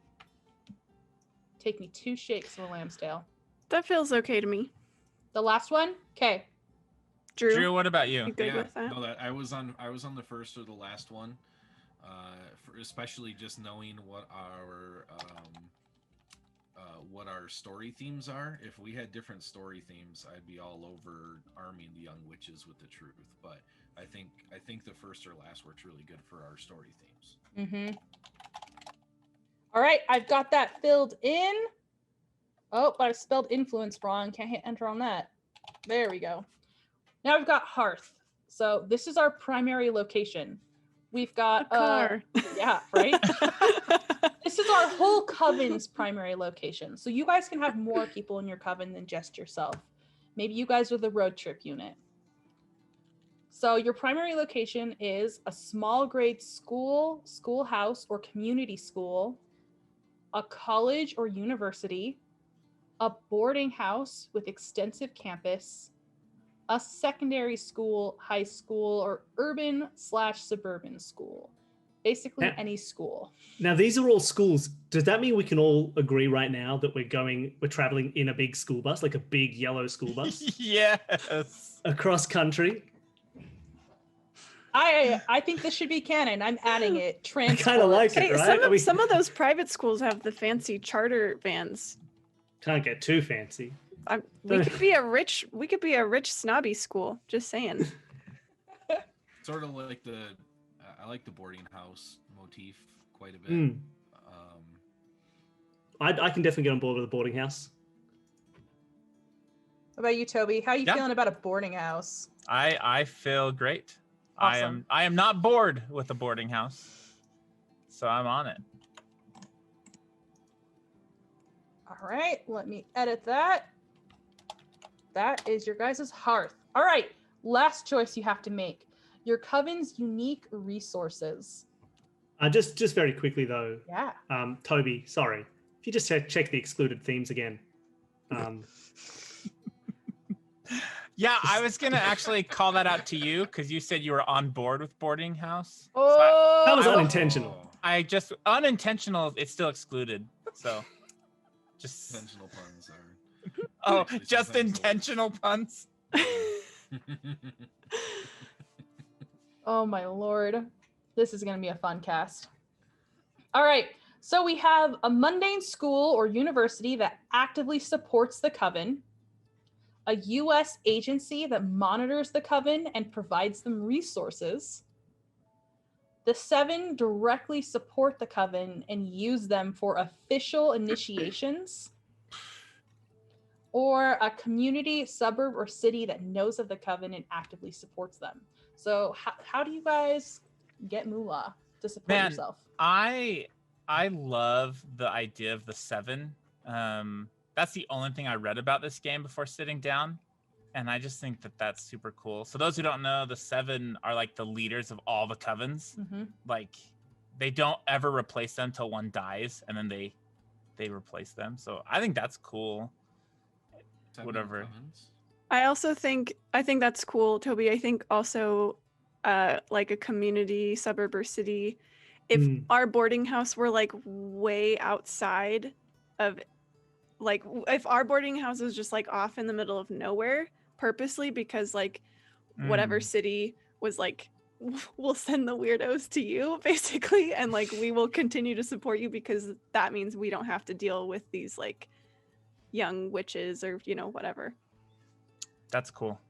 Take me 2 shakes of a lamb's tail. That feels okay to me. The last one? Okay. Drew, what about you? you good with that? No, I was on the first or the last one, especially just knowing what our story themes are. If we had different story themes, I'd be all over arming the young witches with the truth. But I think the first or last works really good for our story themes. Mm-hmm. All right, I've got that filled in. Oh, but I spelled influence wrong. Can't hit enter on that. There we go. Now we've got Hearth. So this is our primary location. We've got a car. Yeah, right? This is our whole Coven's primary location. So you guys can have more people in your Coven than just yourself. Maybe you guys are the road trip unit. So your primary location is a small grade school, schoolhouse, or community school, a college or university, a boarding house with extensive campus, a secondary school, high school, or urban/suburban school. Basically Yeah. any school. Now, these are all schools. Does that mean we can all agree right now that we're traveling in a big school bus, like a big yellow school bus Yes. across country? I think this should be canon. I'm adding it. Transport. I kinda like it. Hey, Right? some of those private schools have the fancy charter vans. Can't get too fancy. We could be a rich snobby school. Just saying. Sort of like I like the boarding house motif quite a bit. Mm. I can definitely get on board with a boarding house. What about you, Toby? How are you Yeah. feeling about a boarding house? I feel great. Awesome. I am not bored with the boarding house, so I'm on it. All right, let me edit that. That is your guys' hearth. All right, last choice you have to make. Your coven's unique resources. Just very quickly though, Yeah. Toby, sorry. If you just check the excluded themes again. Yeah, I was gonna actually call that out to you because you said you were on board with boarding house. Oh, That was I will- unintentional. I just unintentional. It's still excluded. So just Intentional puns are. oh, Actually, just sometimes intentional puns. Oh my lord. This is going to be a fun cast. All right. So we have a mundane school or university that actively supports the coven, a US agency that monitors the coven and provides them resources. The 7 directly support the coven and use them for official initiations. Or a community, suburb, or city that knows of the coven and actively supports them. So how do you guys get moolah to support yourself? I love the idea of the 7. That's the only thing I read about this game before sitting down, and I just think that that's super cool. So those who don't know, the 7 are like the leaders of all the covens. Mm-hmm. Like they don't ever replace them till one dies, and then they replace them. So I think that's cool. Whatever. I think that's cool, Toby. I think also like a community, suburb, or city, if our boarding house were like way outside of, like if our boarding house was just like off in the middle of nowhere purposely because like whatever city was like, we'll send the weirdos to you basically, and like we will continue to support you because that means we don't have to deal with these like young witches or whatever. That's cool.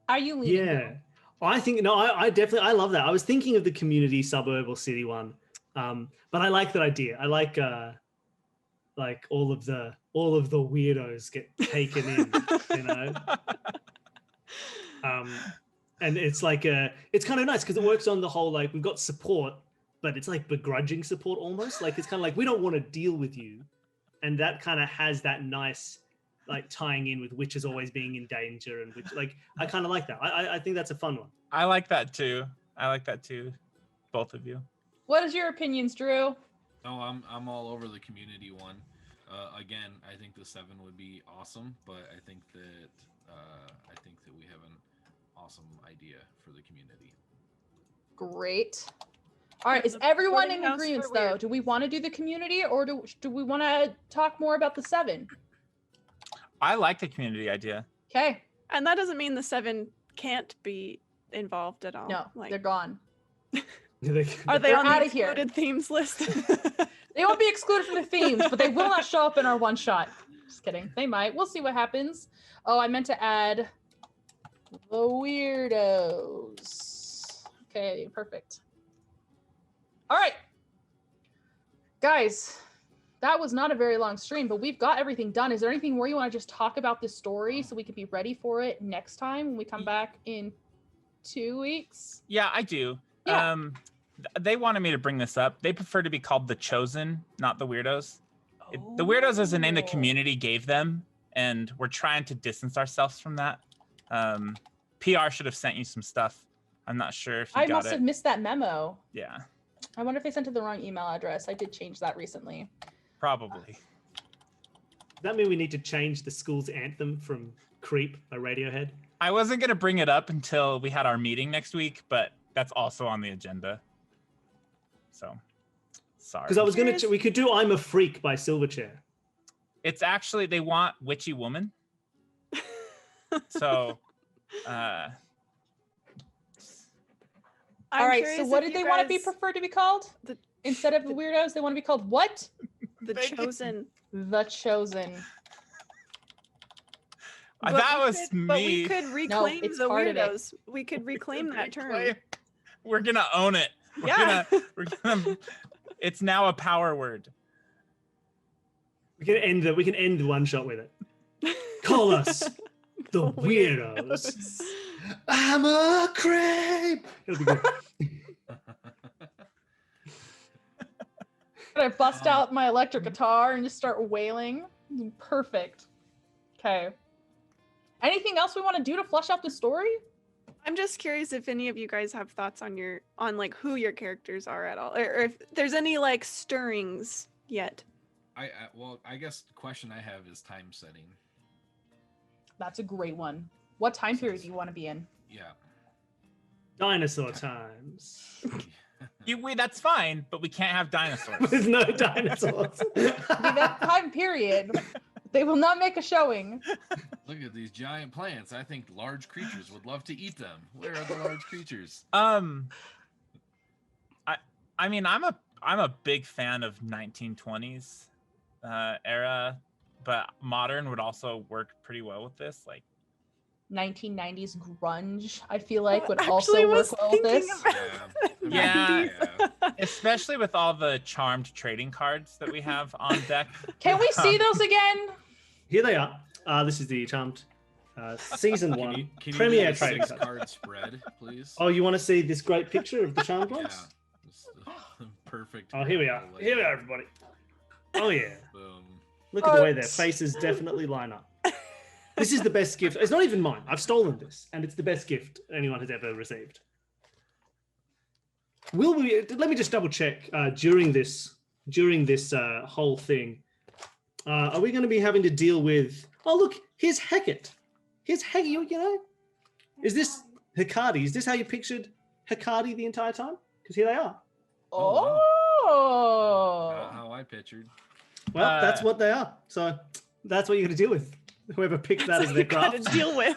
Are you leading? Yeah. I think I definitely I love that. I was thinking of the community, suburb, or city one. But I like that idea. I like all of the weirdos get taken in, and it's like it's kind of nice because it works on the whole like we've got support, but it's like begrudging support almost. Like it's kind of like we don't want to deal with you, and that kind of has that nice like tying in with witches always being in danger and which like I kind of like that. I think that's a fun one. I like that too. Both of you. What is your opinions, Drew? No, I'm all over the community one. Again, I think the 7 would be awesome, but I think that we have an awesome idea for the community. Great. All right, is The everyone boarding in house agreement for though? weird. Do we want to do the community or do we want to talk more about the 7? I like the community idea. Okay. And that doesn't mean the 7 can't be involved at all. No, like, they're gone. are they they're on the outta here. excluded themes list? They won't be excluded from the themes, but they will not show up in our one shot. Just kidding. They might. We'll see what happens. Oh, I meant to add the weirdos. Okay, perfect. All right. Guys, that was not a very long stream, but we've got everything done. Is there anything more you want to just talk about this story so we can be ready for it next time when we come back in 2 weeks? Yeah, I do. Yeah. They wanted me to bring this up. They prefer to be called the Chosen, not the Weirdos. The Weirdos is a name the Oh. community gave them, and we're trying to distance ourselves from that. PR should have sent you some stuff. I'm not sure if you I got must it. have missed that memo. Yeah, I wonder if they sent to the wrong email address. I did change that recently. probably. Does that mean we need to change the school's anthem from Creep by Radiohead? I wasn't gonna bring it up until we had our meeting next week, but that's also on the agenda. So, sorry. Because I was going to, we could do I'm a Freak by Silverchair. It's actually, they want Witchy Woman. So, All right, so what did they want to be preferred to be called? Instead of the weirdos, they want to be called what? The Chosen. The Chosen. that was me. But we could reclaim it's the part of it. weirdos. We could reclaim that term. We're gonna own it. Yeah. We're gonna, it's now a power word. We can end the one shot with it. Call us the weirdos. I'm a creep. It'll be good. I bust out my electric guitar and just start wailing. Perfect. Okay. Anything else we want to do to flesh out the story? I'm just curious if any of you guys have thoughts on like who your characters are at all, or if there's any like stirrings yet. Well, I guess the question I have is time setting. That's a great one. What time period do you want to be in? Yeah. Dinosaur times. That's fine, but we can't have dinosaurs. With no dinosaurs. That time period, they will not make a showing. Look at these giant plants. I think large creatures would love to eat them. Where are the large creatures? I mean, I'm a big fan of 1920s era, but modern would also work pretty well with this. Like 1990s grunge, I feel like would Actually also work was well with thinking this. about Yeah. Yeah. especially with all the charmed trading cards that we have on deck. Can we see those again? Here they are. This is the Charmed season Can one you premiere do a trading 6 card. card spread, please? Oh, you want to see this great picture of the Charmed Yeah. ones? It's the perfect. Oh, here we are. Here we are, everybody. Oh yeah. Boom. Look at the way their faces definitely line up. This is the best gift. It's not even mine. I've stolen this, and it's the best gift anyone has ever received. Will we? Let me just double check. During this whole thing, are we going to be having to deal with? Oh, look, here's Hecate. Here's Hecate. You know, is this Hecate? Is this how you pictured Hecate the entire time? Because here they are. Oh. Not how I pictured. Well, that's what they are. So that's what you're going to deal with. Whoever picked that as their you gotta craft. deal with.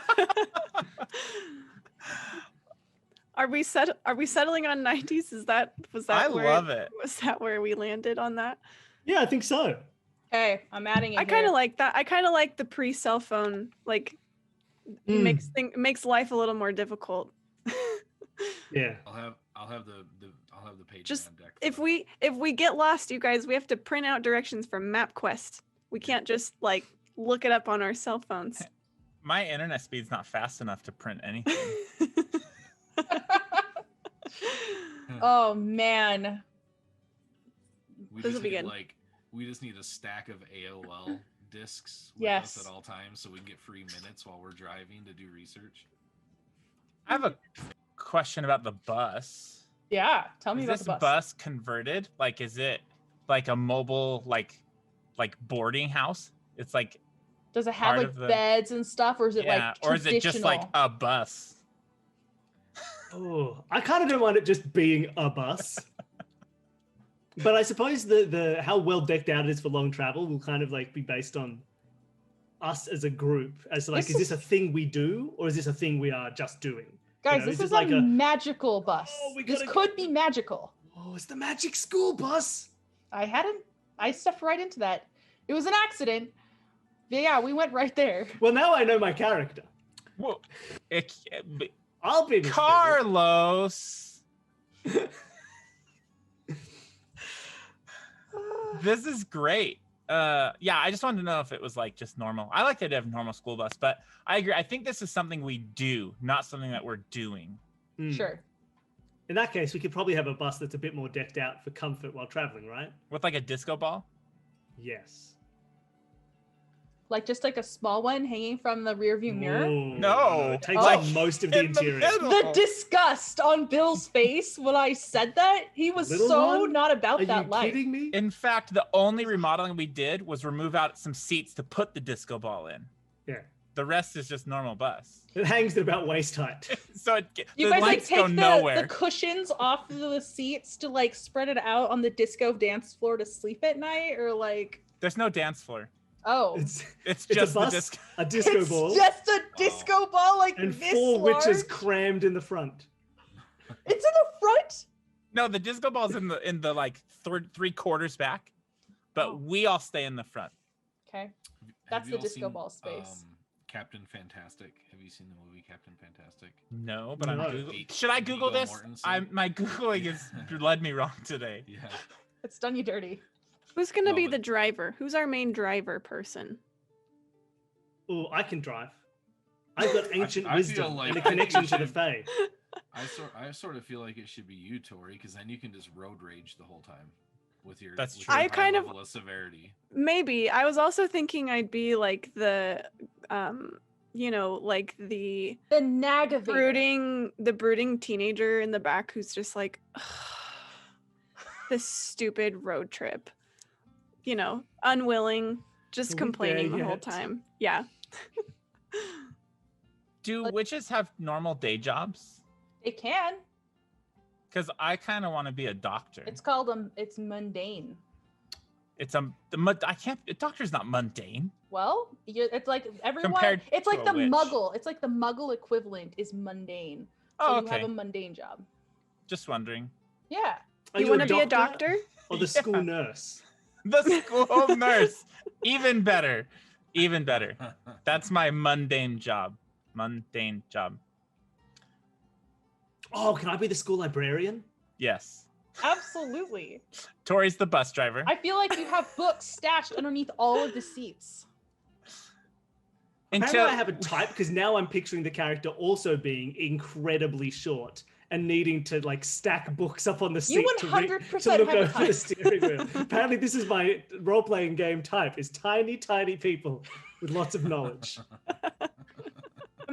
Are we settling on 90s? Was that I where, love it. Was that where we landed on that? Yeah, I think so. Okay, I'm adding it. I kind of like that. I kind of like the pre-cell phone. Like makes life a little more difficult. Yeah. I'll have the page Just on deck. if we get lost, you guys, we have to print out directions from MapQuest. We can't just like look it up on our cell phones. My internet speed's not fast enough to print anything. Oh man. we this'll just be need, good. we just need a stack of AOL discs with Yes. us at all times so we can get free minutes while we're driving to do research. I have a question about the bus. Yeah, tell me Is about this the bus converted? Like, is it like a mobile like boarding house? It's like Does it have part like of the- beds and stuff, or is it yeah, like or is it just like traditional? a bus? Oh, I kind of don't mind it just being a bus. But I suppose the how well decked out it is for long travel will kind of like be based on us as a group. As to like, This is this a thing we do, or is this a thing we are just doing? Guys, know, this is it is like a a- magical bus. Oh, we This gotta could be magical. Oh, it's the magic school bus. I stepped right into that. It was an accident. But yeah, we went right there. Well, now I know my character. Whoa. I'll be Mr. Carlos. This is great. Yeah, I just wanted to know if it was like just normal. I like the idea of a normal school bus, but I agree. I think this is something we do, not something that we're doing. Hmm. Sure. In that case, we could probably have a bus that's a bit more decked out for comfort while traveling, right? With like a disco ball. Yes. Like just like a small one hanging from the rearview mirror? Ooh, No. it takes Oh. up most of the In the interior. middle. The disgust on Bill's face when I said that, he was Little so one? not about Are that you life. kidding me? In fact, the only remodeling we did was remove out some seats to put the disco ball in. Yeah. The rest is just normal bus. It hangs at about waist height. So You the guys like lights go take nowhere. the cushions off of the seats to like spread it out on the disco dance floor to sleep at night, or like There's no dance floor. oh, It's It's a just the bus, disco. a disco it's ball, just a disco ball like and this 4 large. witches crammed in the front. It's in the front. No, the disco ball's in the like 3/4 back, but Oh. we all stay in the front. Okay, Have That's you the all disco seen, ball space. Captain Fantastic. Have you seen the movie Captain Fantastic? No, but No. I'm Google. Should I Google Viggo this? Mortensen? My Googling has led me wrong today. Yeah. It's done you dirty. Who's gonna No, be but- the driver? Who's our main driver person? Oh, I can drive. I've got ancient I feel wisdom like and a I think connection you to the should- Fae. I sort of feel like it should be you, Tori, because then you can just road rage the whole time with your That's with true. your I high kind of- level of severity. Maybe. I was also thinking I'd be like the like the The Nagavator. brooding teenager in the back who's just like this stupid road trip. Unwilling, just Are we complaining there the whole yet? time. Yeah. Do witches have normal day jobs? They can. Because I kind of want to be a doctor. It's called it's mundane. It's a doctor's not mundane. Well, it's like everyone. Compared It's like to the a witch. Muggle. It's like the Muggle equivalent is mundane. So Oh, you okay. have a mundane job. Just wondering. Yeah. Are You want to be a doctor doctor? or the Yeah. school nurse? The school nurse. Even better. Even better. That's my mundane job. Mundane job. Oh, can I be the school librarian? Yes. Absolutely. Tori's the bus driver. I feel like you have books stashed underneath all of the seats. Apparently I have a type because now I'm picturing the character also being incredibly short and needing to like stack books up on the seat You to 100% look have a over the type. steering wheel. Apparently this is my role-playing game type, is tiny people with lots of knowledge. How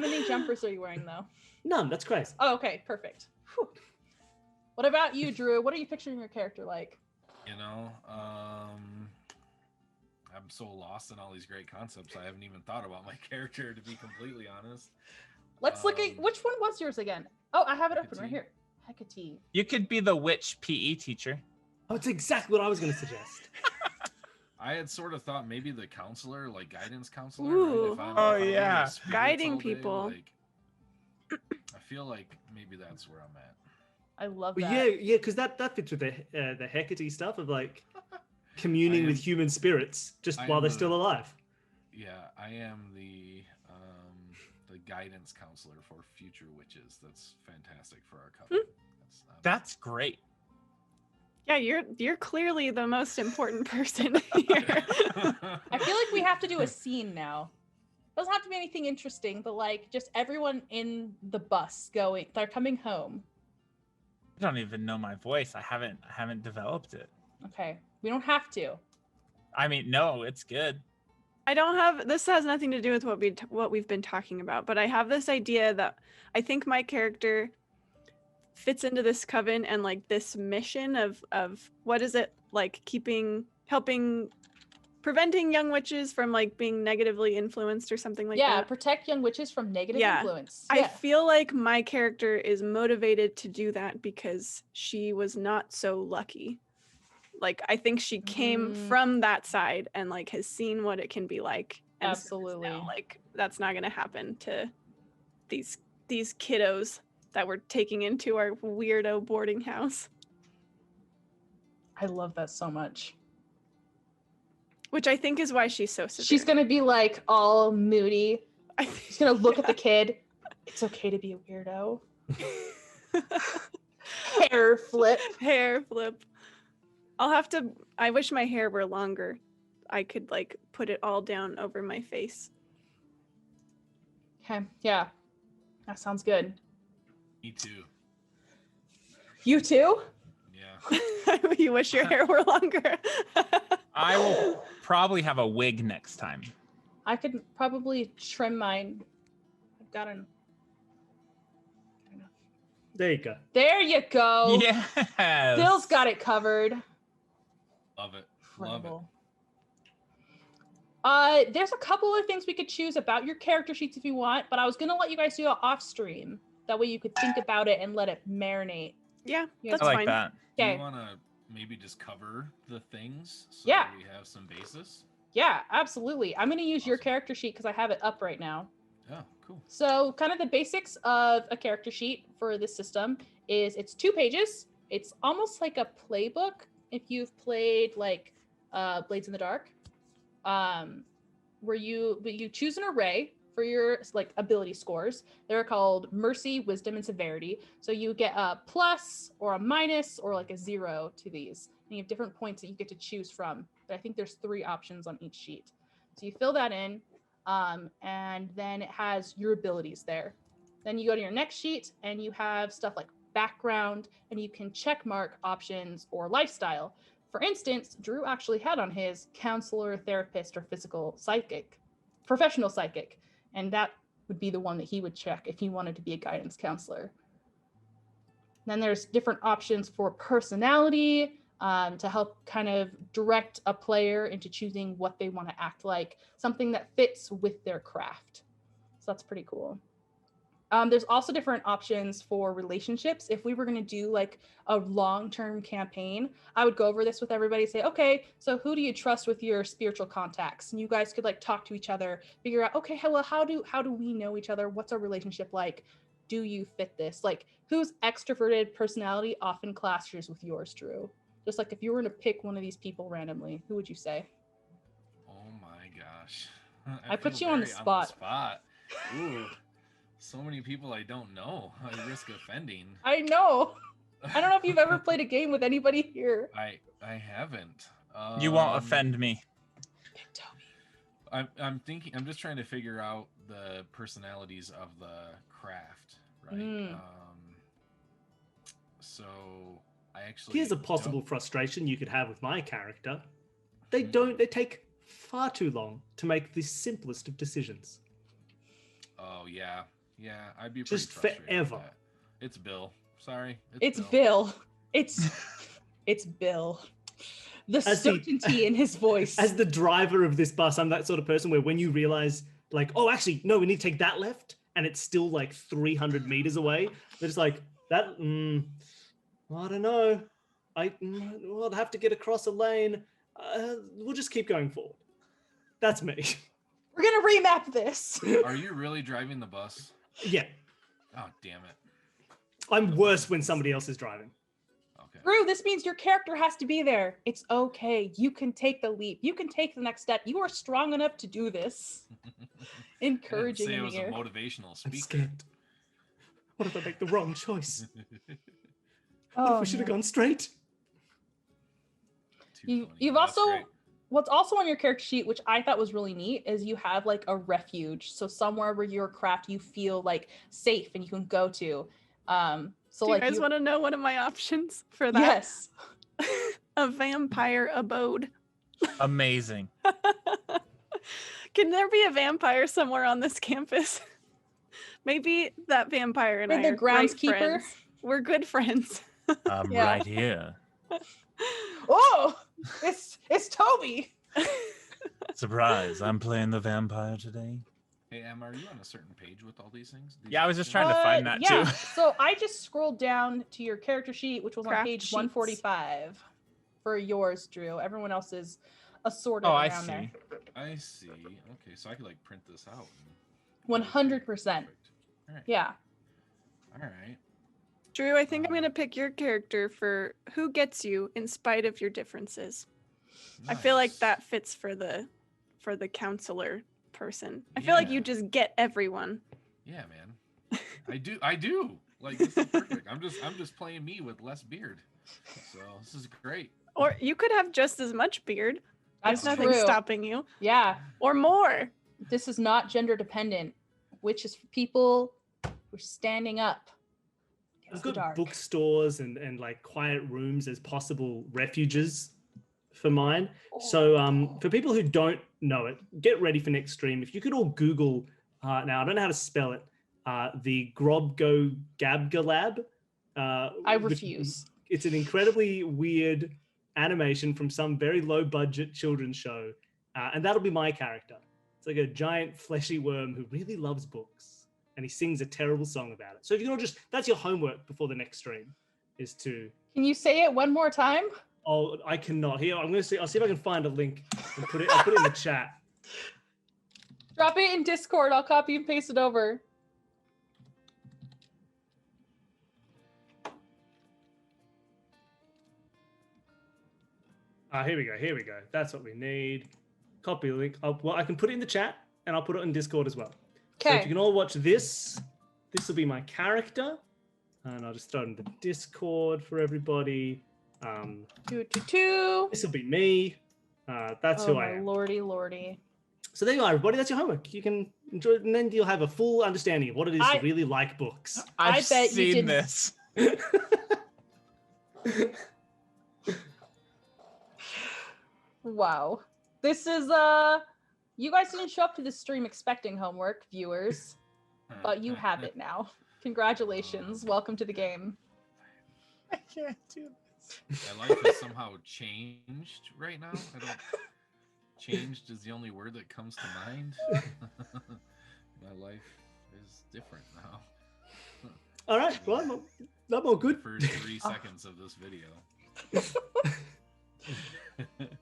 many jumpers are you wearing though? None, that's crazy. Oh, okay, perfect. Whew. What about you, Drew? What are you picturing your character like? I'm so lost in all these great concepts. I haven't even thought about my character, to be completely honest. Let's look at which one was yours again. Oh, I have it open right Hecate. here. Hecate. You could be the witch PE teacher. Oh, it's exactly what I was going to suggest. I had sort of thought maybe the counselor, like guidance counselor. Ooh. Right? If I'm, Oh, if I'm dealing yeah. with spirits Guiding all day, people. like, I feel like maybe that's where I'm at. I love Well, that. yeah, because that fits with the Hecate stuff of like communing I with am- human spirits just I while am they're the- still alive. Yeah, I am the guidance counselor for future witches. That's fantastic for our coven. That's great. Yeah, you're clearly the most important person here. I feel like we have to do a scene now. Doesn't have to be anything interesting, but like just everyone in the bus they're coming home. I don't even know my voice. I haven't developed it. Okay. We don't have to. I mean, no, it's good. This has nothing to do with what we've been talking about, but I have this idea that I think my character fits into this coven and like this mission of what is it like preventing young witches from like being negatively influenced or something like Yeah, that. protect young witches from negative Yeah. influence. I Yeah. feel like my character is motivated to do that because she was not so lucky. Like I think she came Mm. from that side and like has seen what it can be like. And so it's Absolutely. now, like that's not gonna happen to these kiddos that we're taking into our weirdo boarding house. I love that so much. Which I think is why she's so severe. She's gonna be like all moody. She's gonna look at the kid. It's okay to be a weirdo. Hair flip. hair flip. I wish my hair were longer. I could like put it all down over my face. Okay, yeah. That sounds good. Me too. You too? Yeah. You wish your hair were longer. I will probably have a wig next time. I could probably trim mine. I've got an. There you go. There you go. Yes. Bill's got it covered. Love it. Love it. Incredible. There's a couple of things we could choose about your character sheets if you want, but I was gonna let you guys do it off stream. That way you could think about it and let it marinate. Yeah, Yeah, that's I like fine. that. Do Okay. you want to maybe just cover the things so Yeah. that we have some basis? Yeah, absolutely. I'm gonna use your Awesome. character sheet because I have it up right now. Oh, cool. So kind of the basics of a character sheet for this system is it's 2 pages. It's almost like a playbook if you've played like Blades in the Dark, where you choose an array for your like ability scores. They're called Mercy, Wisdom, and Severity. So you get a plus or a minus or like a 0 to these. And you have different points that you get to choose from. But I think there's 3 options on each sheet. So you fill that in. And then it has your abilities there. Then you go to your next sheet and you have stuff like background, and you can check mark options or lifestyle. For instance, Drew actually had on his counselor, therapist, or professional psychic, and that would be the one that he would check if he wanted to be a guidance counselor. Then there's different options for personality, to help kind of direct a player into choosing what they want to act like, something that fits with their craft. So that's pretty cool. There's also different options for relationships. If we were going to do like a long-term campaign, I would go over this with everybody, say, okay, so who do you trust with your spiritual contacts? And you guys could like talk to each other, figure out, okay, well, how do we know each other? What's our relationship like? Do you fit this? Like, whose extroverted personality often clashes with yours, Drew? Just like if you were to pick one of these people randomly, who would you say? Oh my gosh. I put feel you on the very spot. Ooh. So many people I don't know. I risk offending. I know. I don't know if you've ever played a game with anybody here. I haven't. You won't offend me. Pick Toby. I'm thinking. I'm just trying to figure out the personalities of the craft, right? Mm. So I actually. Here's a possible frustration you could have with my character. They take far too long to make the simplest of decisions. Oh yeah. Yeah, I'd be Just pretty frustrated with forever. that. It's Bill. Sorry. It's Bill. It's Bill. The As the- certainty in his voice. As the driver of this bus, I'm that sort of person where when you realize, like, oh, actually, no, we need to take that left, and it's still like 300 meters away. They're just like, that, I don't know. We'll have to get across a lane. We'll just keep going forward. That's me. We're gonna remap this. Are you really driving the bus? Yeah. Oh, damn it. I'm worse when somebody else is driving. Okay. Drew, this means your character has to be there. It's okay. You can take the leap. You can take the next step. You are strong enough to do this. Encouraging Say in it was the a ear. motivational I'm speaker. scared. What if I make the wrong choice? What Oh, if we should have no. gone straight? Too funny. You've That's also great. what's also on your character sheet, which I thought was really neat, is you have like a refuge. So somewhere where your craft you feel like safe and you can go to. So Do like you guys want to know one of my options for that? yes. A vampire abode. Amazing. Can there be a vampire somewhere on this campus? Maybe that vampire and Or I the are great groundskeeper? friends. We're good friends. I'm Yeah. right here. Oh, it's Toby. Surprise, I'm playing the vampire today. Hey, Em, are you on a certain page with all these things? These Yeah, I was just options? trying to find that yeah. too. So I just scrolled down to your character sheet, which was on Craft page sheets. 145 for yours, Drew. Everyone else is assorted Oh, I around there. see. I see. Okay, so I could like print this out. 100%. Perfect. All right. Yeah. All right. Drew, I think I'm gonna pick your character for who gets you in spite of your differences. I feel like Nice. that fits for the counselor person. I feel like Yeah. you just get everyone. Yeah, man. I do. Like this is perfect. I'm just playing me with less beard. So this is great. Or you could have just as much beard. That's There's nothing true. stopping you. Yeah. Or more. This is not gender dependent, which is for people who are standing up I've against the got dark. bookstores and like quiet rooms as possible refuges for mine. So for people who don't know it, get ready for next stream. If you could all Google, now I don't know how to spell it, the Grobgo Gabga Lab. I refuse. It's an incredibly weird animation from some very low budget children's show. And that'll be my character. It's like a giant fleshy worm who really loves books. And he sings a terrible song about it. So if you can all just, that's your homework before the next stream, is to... Can you say it one more time? Oh, I cannot. Here, I'm going to see. I'll see if I can find a link and I'll put it in the chat. Drop it in Discord. I'll copy and paste it over. Here we go. Here we go. That's what we need. Copy link. Well, I can put it in the chat and I'll put it in Discord as well. So if you can all watch this, this will be my character. And I'll just throw it in the Discord for everybody. This will be me. That's who I am. Lordy. So there you are, everybody. That's your homework. You can enjoy it, and then you'll have a full understanding of what it is to really like books. I've bet you seen didn't. this. Wow. This is you guys didn't show up to this stream expecting homework, viewers, but you have it now. Congratulations. Welcome to the game. I can't do this. My life has somehow changed right now. Changed is the only word that comes to mind. My life is different now. All right. Well, I'm all good. First 3 seconds of this video.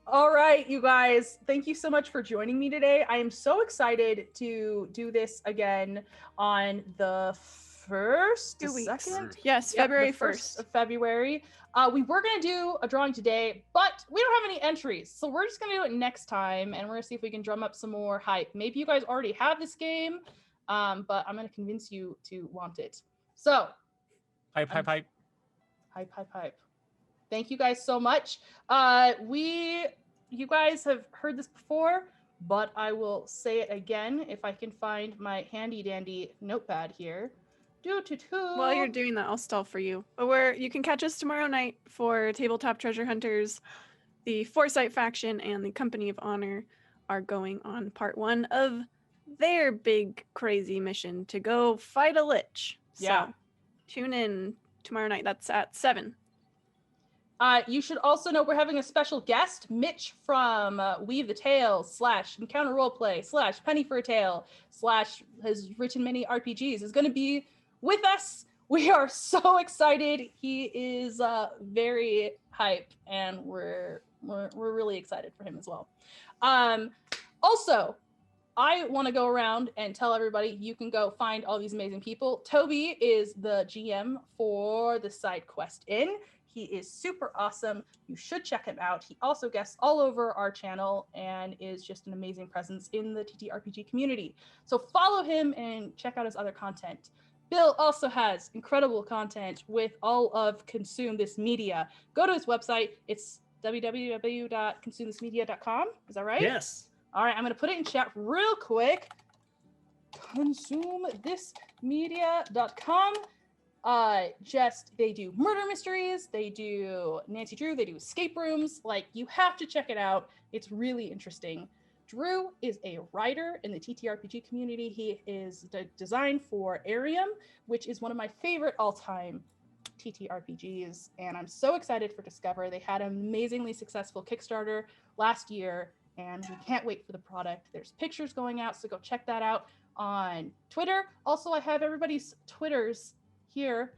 All right, you guys, thank you so much for joining me today. I am so excited to do this again on the 1st, the 2nd? Yes, February 1st of February. We were going to do a drawing today, but we don't have any entries. So we're just going to do it next time, and we're going to see if we can drum up some more hype. Maybe you guys already have this game, but I'm going to convince you to want it. So. Hype. Hype. Thank you guys so much. You guys have heard this before, but I will say it again if I can find my handy dandy notepad here. While you're doing that, I'll stall for you. But you can catch us tomorrow night for Tabletop Treasure Hunters. The Foresight faction and the Company of Honor are going on part 1 of their big crazy mission to go fight a lich. Yeah. So tune in tomorrow night. That's at 7. You should also know we're having a special guest, Mitch from Weave the Tale / Encounter Roleplay / Penny for a Tale / has written many RPGs, is going to be with us. We are so excited. He is very hype, and we're really excited for him as well. Also, I want to go around and tell everybody you can go find all these amazing people. Toby is the GM for the Side Quest Inn. He is super awesome. You should check him out. He also guests all over our channel and is just an amazing presence in the TTRPG community. So follow him and check out his other content. Bill also has incredible content with all of Consume This Media. Go to his website. It's www.consumethismedia.com. Is that right? Yes. All right, I'm going to put it in chat real quick. ConsumeThisMedia.com. They do murder mysteries, they do Nancy Drew, they do escape rooms. Like, you have to check it out. It's really interesting. Drew is a writer in the TTRPG community. He is designed for Arium, which is one of my favorite all-time TTRPGs, and I'm so excited for Discover. They had an amazingly successful Kickstarter last year, and we can't wait for the product. There's pictures going out, so go check that out on Twitter. Also, I have everybody's Twitters here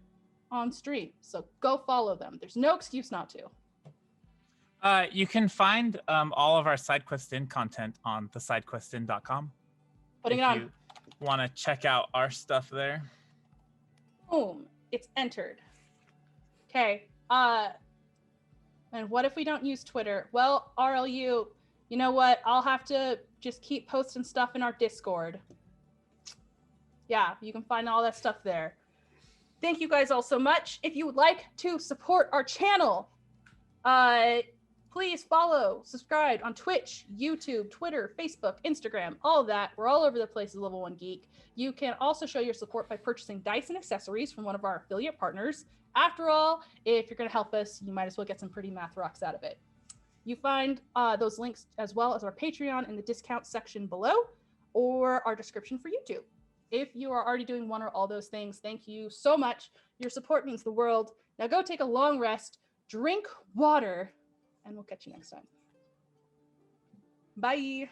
on stream, so go follow them. There's no excuse not to. You can find all of our SideQuest Inn content on thesidequestin.com. Putting it on. If you want to check out our stuff there. Boom. It's entered. Okay. And what if we don't use Twitter? Well, RLU, you know what? I'll have to just keep posting stuff in our Discord. Yeah, you can find all that stuff there. Thank you guys all so much. If you would like to support our channel, please follow, subscribe on Twitch, YouTube, Twitter, Facebook, Instagram, all of that. We're all over the place as Level 1 Geek. You can also show your support by purchasing dice and accessories from one of our affiliate partners. After all, if you're going to help us, you might as well get some pretty math rocks out of it. You find those links as well as our Patreon in the discount section below or our description for YouTube. If you are already doing one or all those things, thank you so much. Your support means the world. Now go take a long rest, drink water, and we'll catch you next time. Bye.